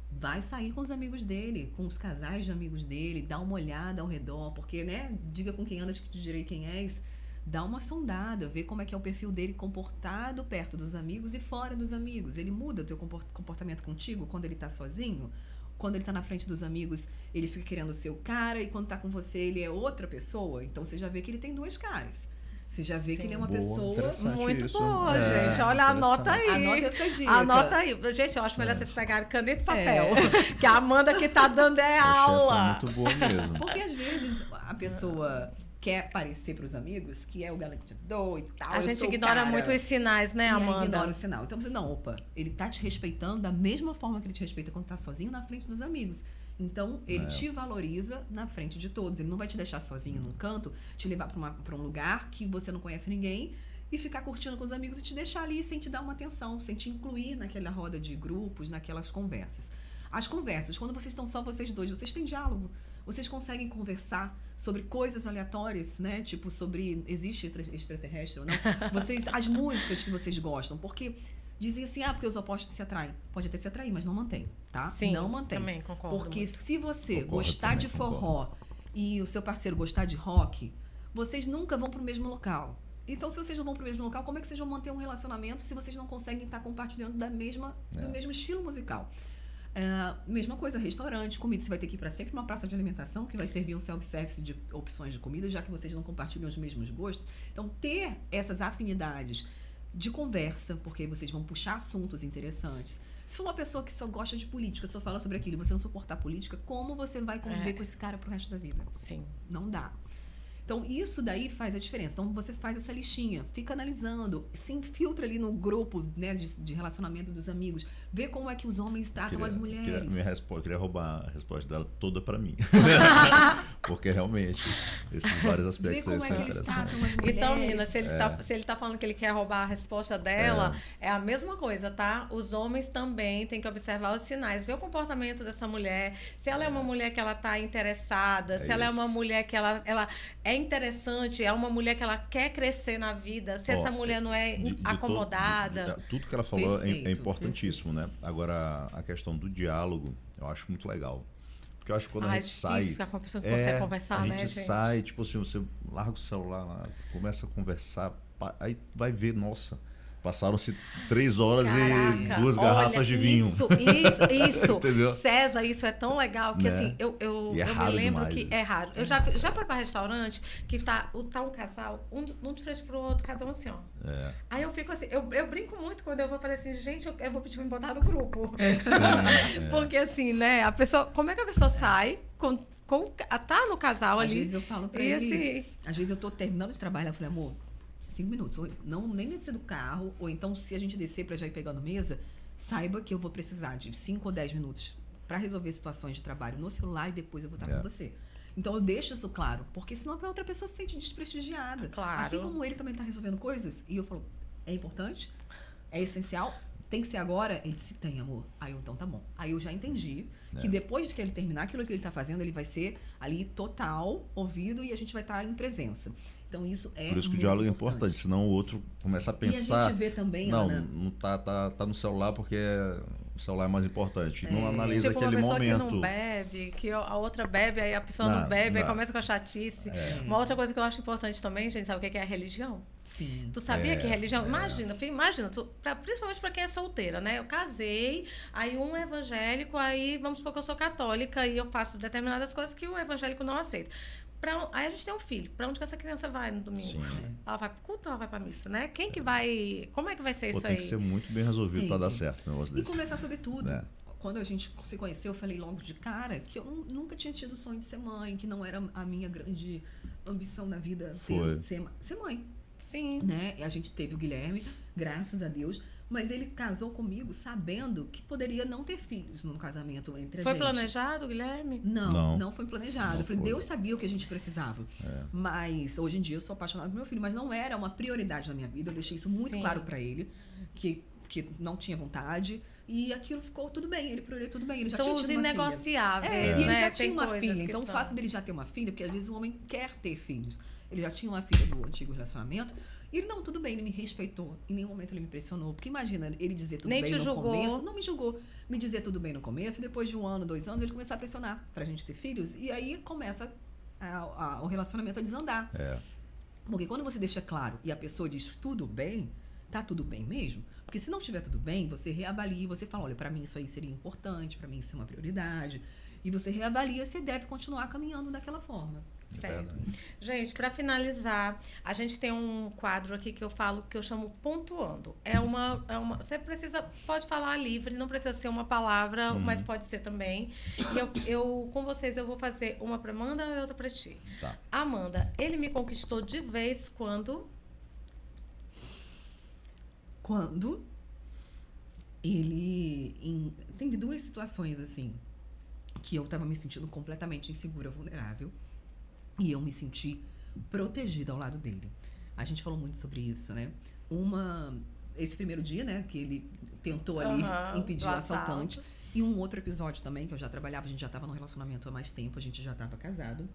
C: Vai sair com os amigos dele, com os casais de amigos dele, dá uma olhada ao redor, porque, né, diga com quem andas que te direi quem és. dá uma sondada, vê como é que é o perfil dele comportado perto dos amigos e fora dos amigos. Ele muda o teu comportamento contigo quando ele tá sozinho? Quando ele tá na frente dos amigos, ele fica querendo ser o cara, e quando tá com você, ele é outra pessoa. Então, você já vê que ele tem duas caras. Você já vê que ele é uma
B: Boa,
C: pessoa...
B: interessante
A: Muito
B: isso.
A: boa,
B: É,
A: gente. Olha, anota aí.
C: Anota essa dica.
A: Anota aí. Gente, eu acho melhor vocês pegarem caneta e papel. Que a Amanda que tá dando é
B: Poxa, essa é
A: aula.
B: muito boa mesmo.
C: Porque, às vezes, a pessoa quer parecer pros amigos que é o galantador e tal.
A: A
C: eu
A: gente
C: sou o
A: ignora
C: cara.
A: muito os sinais, né,
C: E aí
A: Amanda?
C: ignora o sinal. Então você, não, opa, ele tá te respeitando da mesma forma que ele te respeita quando tá sozinho na frente dos amigos. Então, ele te valoriza na frente de todos. Ele não vai te deixar sozinho num canto, te levar pra um lugar que você não conhece ninguém e ficar curtindo com os amigos e te deixar ali sem te dar uma atenção, sem te incluir naquela roda de grupos, naquelas conversas. As conversas, quando vocês estão só vocês dois, vocês têm diálogo. Vocês conseguem conversar sobre coisas aleatórias, né? Tipo, sobre existe extraterrestre ou não. As músicas que vocês gostam. Porque dizem assim, porque os opostos se atraem. Pode até se atrair, mas não mantém, tá?
A: Sim,
C: não mantém.
A: também concordo
C: Porque
A: muito.
C: se você
B: Concordo
C: gostar
B: também,
C: de forró e o seu parceiro gostar de rock, vocês nunca vão pro mesmo local. Então, se vocês não vão pro mesmo local, como é que vocês vão manter um relacionamento se vocês não conseguem estar compartilhando do mesmo estilo musical? Mesma coisa, restaurante, comida. Você vai ter que ir para sempre uma praça de alimentação que vai servir um self-service de opções de comida, já que vocês não compartilham os mesmos gostos. Então, ter essas afinidades de conversa, porque vocês vão puxar assuntos interessantes. Se for uma pessoa que só gosta de política, só fala sobre aquilo e você não suportar política, como você vai conviver com esse cara pro resto da vida?
A: Sim.
C: Não dá. Então, isso daí faz a diferença. Então, você faz essa listinha, fica analisando, se infiltra ali no grupo, né, de relacionamento dos amigos, vê como é que os homens tratam as mulheres.
B: Queria roubar a resposta dela toda pra mim. Porque realmente, esses vários aspectos
C: Vê como
B: aí
C: é
B: são
C: que eles
B: interessantes.
C: tratam as mulheres.
A: Então, Nina, se ele tá falando que ele quer roubar a resposta dela, é a mesma coisa, tá? Os homens também têm que observar os sinais, ver o comportamento dessa mulher, se ela é uma mulher que ela tá interessada, se ela é uma mulher que ela é interessante, é uma mulher que ela quer crescer na vida, se essa mulher não é acomodada.
B: Tudo que ela falou é
C: Perfeito,
B: importantíssimo, né? Agora, a questão do diálogo, eu acho muito legal. Porque eu acho que quando a gente
A: difícil
B: sai...
A: ficar com uma pessoa que consegue conversar, né,
B: a gente sai, tipo assim, você larga o celular lá, começa a conversar, aí vai ver, nossa... Passaram-se 3 horas e 2 garrafas de vinho.
A: Isso.
B: Entendeu?
A: César, isso é tão legal que,
B: Né?
A: assim, eu
B: E é
A: me
B: raro
A: lembro
B: demais
A: que
B: isso.
A: é raro. Eu já fui para restaurante que tá um casal, um de frente pro outro, cada um assim, ó. Aí eu fico assim, eu brinco muito quando eu vou falar assim, gente, eu vou pedir pra me botar no grupo.
B: Sim,
A: Porque assim, né, a pessoa, como é que a pessoa sai tá no casal ali?
C: Às vezes eu falo pra
A: e
C: ele,
A: assim,
C: às vezes eu tô terminando de trabalhar, eu falei, amor, 5 minutos, ou não, nem descer do carro, ou então se a gente descer pra já ir pegando mesa, saiba que eu vou precisar de 5 ou 10 minutos pra resolver situações de trabalho no celular e depois eu vou estar com você. Então eu deixo isso claro, porque senão a outra pessoa se sente desprestigiada.
A: Claro.
C: Assim como ele também tá resolvendo coisas, e eu falo, é importante? É essencial? Tem que ser agora? Ele disse, tem, amor. Aí eu, então tá bom. Aí eu já entendi que depois que ele terminar aquilo que ele tá fazendo, ele vai ser ali total ouvido e a gente vai estar em presença. Então isso é
B: por isso que o diálogo é importante, senão o outro começa a pensar...
C: E a gente vê também,
B: não,
C: Ana...
B: não tá no celular porque o celular é mais importante. Não analisa
A: tipo,
B: aquele
A: uma pessoa
B: momento.
A: que não bebe, que a outra bebe, aí a pessoa não bebe, aí começa com a chatice. Uma outra coisa que eu acho importante também, gente, sabe o que é a religião?
C: Sim.
A: Tu sabia que religião... Imagina, principalmente pra quem é solteira, né? Eu casei, aí um é evangélico, aí vamos supor que eu sou católica e eu faço determinadas coisas que o evangélico não aceita. Aí a gente tem um filho. Pra onde que essa criança vai no domingo?
B: Sim.
A: Ela vai pro culto ou ela vai pra missa, né? Quem que vai... Como é que vai ser isso
B: Tem
A: aí?
B: que ser muito bem resolvido para dar certo um negócio
C: E
B: desse.
C: conversar sobre tudo. Quando a gente se conheceu, eu falei logo de cara que eu nunca tinha tido o sonho de ser mãe, que não era a minha grande ambição na vida ser mãe.
A: Sim.
C: Né? E a gente teve o Guilherme, graças a Deus, mas ele casou comigo sabendo que poderia não ter filhos no casamento entre a gente.
A: Foi planejado, Guilherme?
C: Não foi planejado.
B: Não
C: Eu falei,
B: foi.
C: Deus sabia o que a gente precisava. Mas hoje em dia eu sou apaixonada pelo meu filho, mas não era uma prioridade na minha vida. Eu deixei isso muito claro pra ele, que não tinha vontade. E aquilo ficou tudo bem, ele priorizou tudo bem. Ele já
A: São
C: tinha
A: os
C: tido uma filha.
A: inegociáveis,
C: E ele
A: né?
C: já
A: Tem
C: tinha uma
A: coisas
C: filha.
A: que
C: Então,
A: são.
C: o fato dele já ter uma filha, porque às vezes o homem quer ter filhos. Ele já tinha uma filha do antigo relacionamento. E ele, não, tudo bem, ele me respeitou. Em nenhum momento ele me pressionou. Porque imagina, ele dizer tudo
A: Nem
C: bem
A: te
C: no
A: julgou.
C: começo. Não me julgou. Me dizer tudo bem no começo. E depois de 1 ano, 2 anos, ele começar a pressionar pra gente ter filhos. E aí começa o relacionamento a desandar. Porque quando você deixa claro e a pessoa diz tudo bem, tá tudo bem mesmo? Porque se não estiver tudo bem, você reavalia e você fala, olha, para mim isso aí seria importante, para mim isso é uma prioridade. E você reavalia se deve continuar caminhando daquela forma.
A: Certo. Gente, para finalizar, a gente tem um quadro aqui que eu falo, que eu chamo pontuando. Você pode falar livre, não precisa ser uma palavra, mas pode ser também. E com vocês, eu vou fazer uma para Amanda e outra para ti.
B: Tá.
A: Amanda, ele me conquistou de vez quando
C: Tem duas situações, assim, que eu tava me sentindo completamente insegura, vulnerável. E eu me senti protegida ao lado dele. A gente falou muito sobre isso, né? Esse primeiro dia, né? Que ele tentou ali impedir o assaltante. E um outro episódio também, que eu já trabalhava. A gente já estava num relacionamento há mais tempo. A gente já estava casado.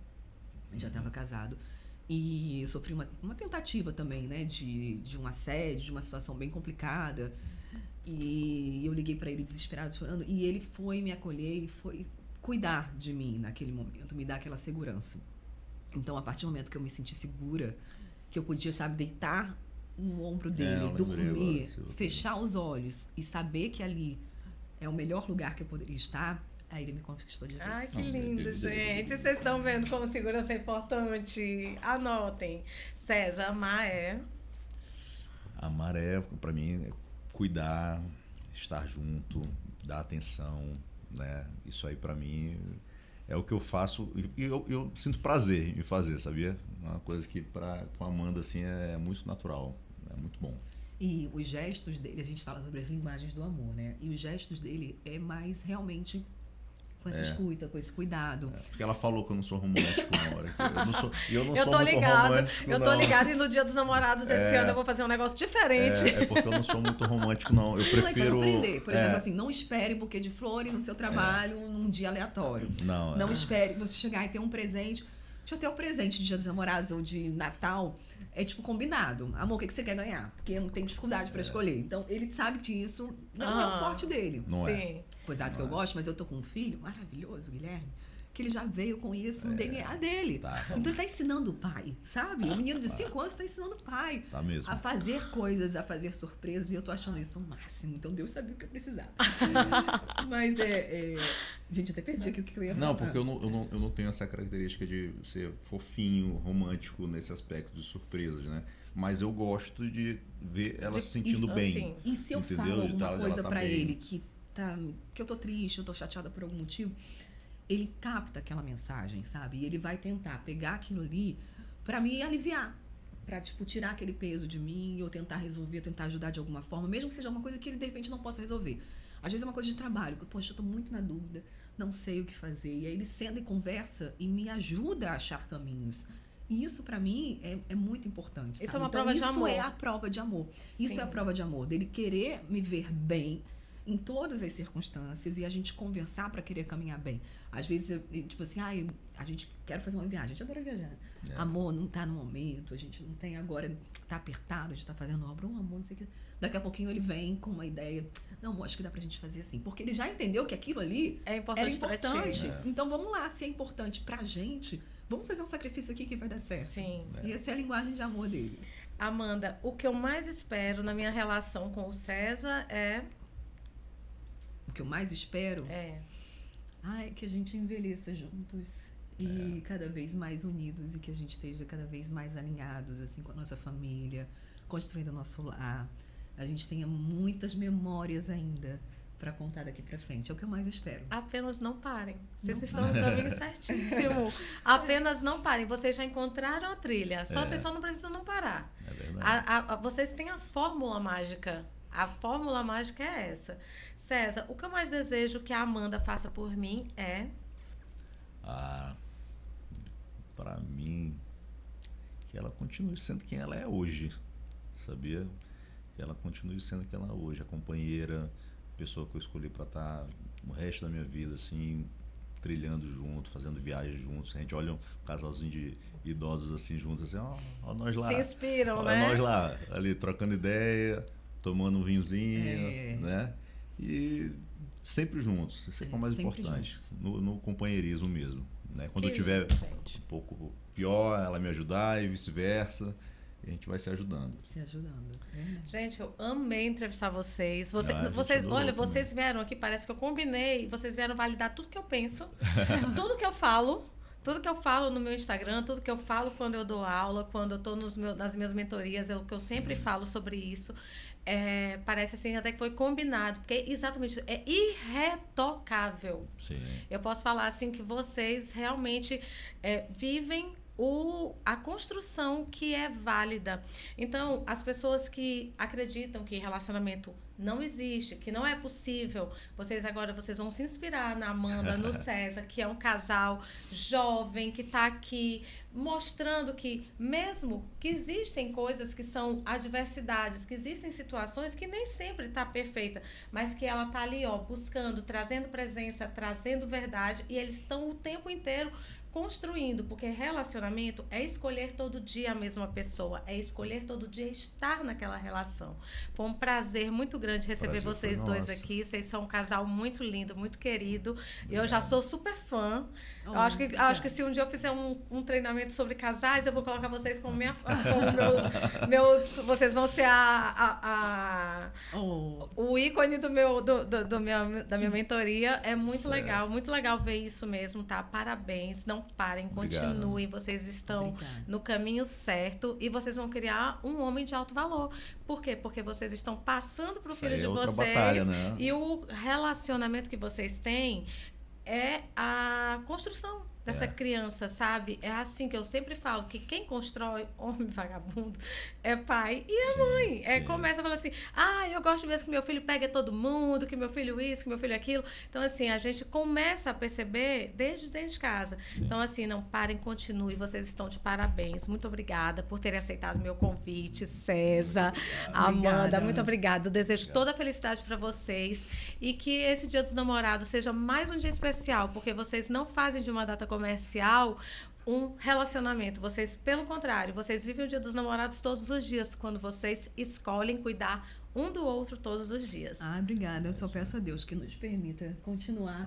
C: E eu sofri uma tentativa também, né? De um assédio, de uma situação bem complicada. E eu liguei para ele desesperado, chorando. E ele foi me acolher e foi cuidar de mim naquele momento. Me dar aquela segurança. Então, a partir do momento que eu me senti segura, que eu podia, sabe, deitar no ombro dele, dormir, fechar os olhos e saber que ali é o melhor lugar que eu poderia estar, aí ele me conquistou de vez.
A: Ai, que lindo, gente. Vocês estão vendo como segurança é importante? Anotem. César, amar é...
B: Amar é, pra mim, cuidar, estar junto, dar atenção, né? Isso aí, pra mim... É o que eu faço e eu sinto prazer em fazer, sabia? Uma coisa que com a Amanda assim, é muito natural, é muito bom.
C: E os gestos dele, a gente fala sobre as linguagens do amor, né? E os gestos dele é mais realmente com essa escuta, com esse cuidado.
B: Porque ela falou que eu não sou romântico na hora. Eu não
A: eu
B: sou
A: tô
B: muito
A: ligado,
B: romântico,
A: eu tô ligado e no Dia dos Namorados esse ano eu vou fazer um negócio diferente.
B: É porque eu não sou muito romântico, não. Eu prefiro...
C: Não é te surpreender. Por exemplo, assim, não espere buquê de flores no seu trabalho num dia aleatório. Não espere você chegar e ter um presente. Deixa eu ter um presente de Dia dos Namorados ou de Natal. É tipo combinado. Amor, o que você quer ganhar? Porque não tem dificuldade pra escolher. Então, ele sabe que isso não é o forte dele.
B: Não
A: Sim.
C: Coisa que eu gosto, mas eu tô com um filho maravilhoso, Guilherme, que ele já veio com isso no DNA dele.
B: Tá.
C: Então ele tá ensinando o pai, sabe? O menino de 5 anos tá ensinando o pai
B: Tá mesmo.
C: a fazer coisas, a fazer surpresas, e eu tô achando isso o máximo. Então Deus sabia o que eu precisava. Mas gente, até perdi aqui o que eu ia falar.
B: Não, porque eu não tenho essa característica de ser fofinho, romântico nesse aspecto de surpresas, né? Mas eu gosto de ver ela se sentindo bem.
A: Assim.
C: E se eu
B: entendeu?
C: falo alguma
B: Ela
C: coisa
B: tá
C: pra
B: bem.
C: ele que eu tô triste, eu tô chateada por algum motivo, ele capta aquela mensagem, sabe? E ele vai tentar pegar aquilo ali pra me aliviar, pra, tipo, tirar aquele peso de mim, ou tentar resolver, tentar ajudar de alguma forma, mesmo que seja uma coisa que ele de repente não possa resolver. Às vezes é uma coisa de trabalho, que, poxa, eu tô muito na dúvida, não sei o que fazer. E aí ele senta e conversa e me ajuda a achar caminhos. E isso, pra mim, é muito importante.
A: Isso
C: sabe?
A: é uma
C: Então,
A: prova de amor.
C: Isso é a prova de amor.
A: Sim.
C: Isso é a prova de amor, dele querer me ver bem em todas as circunstâncias e a gente conversar pra querer caminhar bem. Às vezes, tipo assim, a gente quer fazer uma viagem, a gente adora viajar. Amor, não tá no momento, a gente não tem agora, tá apertado, a gente tá fazendo obra, amor, não sei o que. Daqui a pouquinho ele vem com uma ideia, não, amor, acho que dá pra gente fazer assim. Porque ele já entendeu que aquilo ali
A: É importante
C: era importante.
A: pra ti.
C: Então vamos lá, se é importante pra gente, vamos fazer um sacrifício aqui que vai dar certo.
A: Sim.
C: E essa é a linguagem de amor dele.
A: Amanda, o que eu mais espero na minha relação com o César é...
C: O que eu mais espero
A: É.
C: é que a gente envelheça juntos e cada vez mais unidos e que a gente esteja cada vez mais alinhados assim com a nossa família, construindo o nosso lar. A gente tenha muitas memórias ainda para contar daqui para frente. É o que eu mais espero.
A: Apenas não parem. Vocês estão no caminho certíssimo. Apenas não parem. Vocês já encontraram a trilha. Vocês só não precisam não parar.
B: É verdade.
A: Vocês têm a fórmula mágica. A fórmula mágica é essa. César, o que eu mais desejo que a Amanda faça por mim é...
B: Pra mim, que ela continue sendo quem ela é hoje, sabia? Que ela continue sendo quem ela é hoje, a companheira, a pessoa que eu escolhi pra estar o resto da minha vida, assim, trilhando junto, fazendo viagens juntos. A gente olha um casalzinho de idosos assim juntos, assim, ó nós lá.
A: Se inspiram,
B: ó,
A: né?
B: nós lá, ali trocando ideia, tomando um vinhozinho, né? E sempre juntos, isso é o mais importante, no companheirismo mesmo, né? Quando eu
A: Que
B: tiver
A: lindo, gente.
B: um pouco pior, ela me ajudar e vice-versa. E a gente vai se ajudando.
C: Se ajudando.
A: Gente, eu amei entrevistar vocês.
B: A gente
A: Vocês,
B: adorou
A: olha,
B: também.
A: vocês vieram aqui, parece que eu combinei, vocês vieram validar tudo que eu penso, tudo que eu falo. Tudo que eu falo no meu Instagram, tudo que eu falo quando eu dou aula, quando eu estou nas minhas mentorias, é o que eu sempre falo sobre isso. Parece assim até que foi combinado, porque exatamente é irretocável.
B: Sim.
A: Eu posso falar assim que vocês realmente vivem a construção que é válida. Então, as pessoas que acreditam que relacionamento não existe, que não é possível, vocês vão se inspirar na Amanda, no César, que é um casal jovem que está aqui mostrando que mesmo que existem coisas que são adversidades, que existem situações que nem sempre está perfeita, mas que ela está ali, ó, buscando, trazendo presença, trazendo verdade, e eles estão o tempo inteiro construindo, porque relacionamento é escolher todo dia a mesma pessoa, é escolher todo dia estar naquela relação. Foi um prazer muito grande receber vocês dois aqui. Vocês são um casal muito lindo, muito querido. Obrigado. Eu já sou super fã. Eu acho que se um dia eu fizer um treinamento sobre casais, eu vou colocar vocês como vocês vão ser o ícone da minha mentoria. É muito legal ver isso mesmo, tá? Parabéns, não parem, continuem, vocês estão no caminho certo e vocês vão criar um homem de alto valor. Por quê? Porque vocês estão passando para o filho de vocês, batalha, né? E o relacionamento que vocês têm é a construção dessa criança, sabe? É assim que eu sempre falo, que quem constrói homem vagabundo é pai e é mãe. Começa a falar assim, eu gosto mesmo que meu filho pegue todo mundo, que meu filho isso, que meu filho aquilo. Então, assim, a gente começa a perceber desde casa. Sim. Então, assim, não parem, continuem. Vocês estão de parabéns. Muito obrigada por terem aceitado meu convite, César, Amanda, muito obrigada. Eu desejo toda a felicidade para vocês e que esse Dia dos Namorados seja mais um dia especial, porque vocês não fazem de uma data comercial um relacionamento. Vocês, pelo contrário, vocês vivem o Dia dos Namorados todos os dias, quando vocês escolhem cuidar um do outro todos os dias.
C: Obrigada. Eu só peço a Deus que nos permita continuar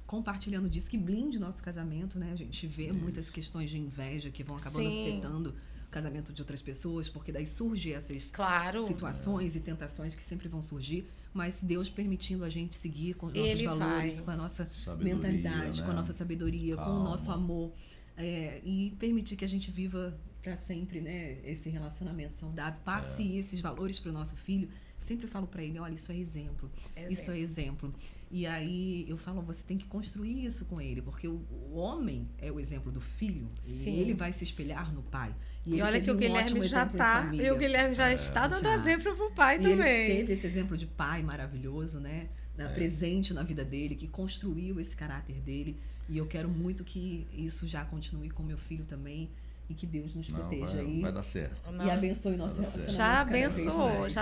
C: compartilhando disso, que blinde nosso casamento, né? A gente vê muitas questões de inveja que vão acabando setando o casamento de outras pessoas, porque daí surgem essas situações e tentações que sempre vão surgir, mas Deus permitindo a gente seguir com os nossos valores, com a nossa mentalidade, né? Com a nossa sabedoria, com o nosso amor, e permitir que a gente viva para sempre, né? Esse relacionamento saudável, passe esses valores para o nosso filho. Sempre falo para ele, olha, isso é exemplo. Isso é exemplo. E aí eu falo, você tem que construir isso com ele, porque o homem é o exemplo do filho. Sim. E ele vai se espelhar no pai.
A: E olha que o Guilherme já está, e o Guilherme já está dando exemplo pro pai também.
C: Ele teve esse exemplo de pai maravilhoso, né? Presente na vida dele, que construiu esse caráter dele. E eu quero muito que isso já continue com meu filho também. E que Deus nos proteja aí.
B: Vai dar certo.
C: E abençoe nosso relacionamento.
A: Já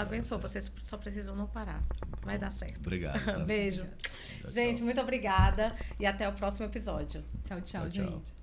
A: abençoou. Vocês só precisam não parar. Vai dar certo.
B: Obrigado. Tá?
A: Beijo. Gente, muito obrigada. E até o próximo episódio.
C: Tchau, gente.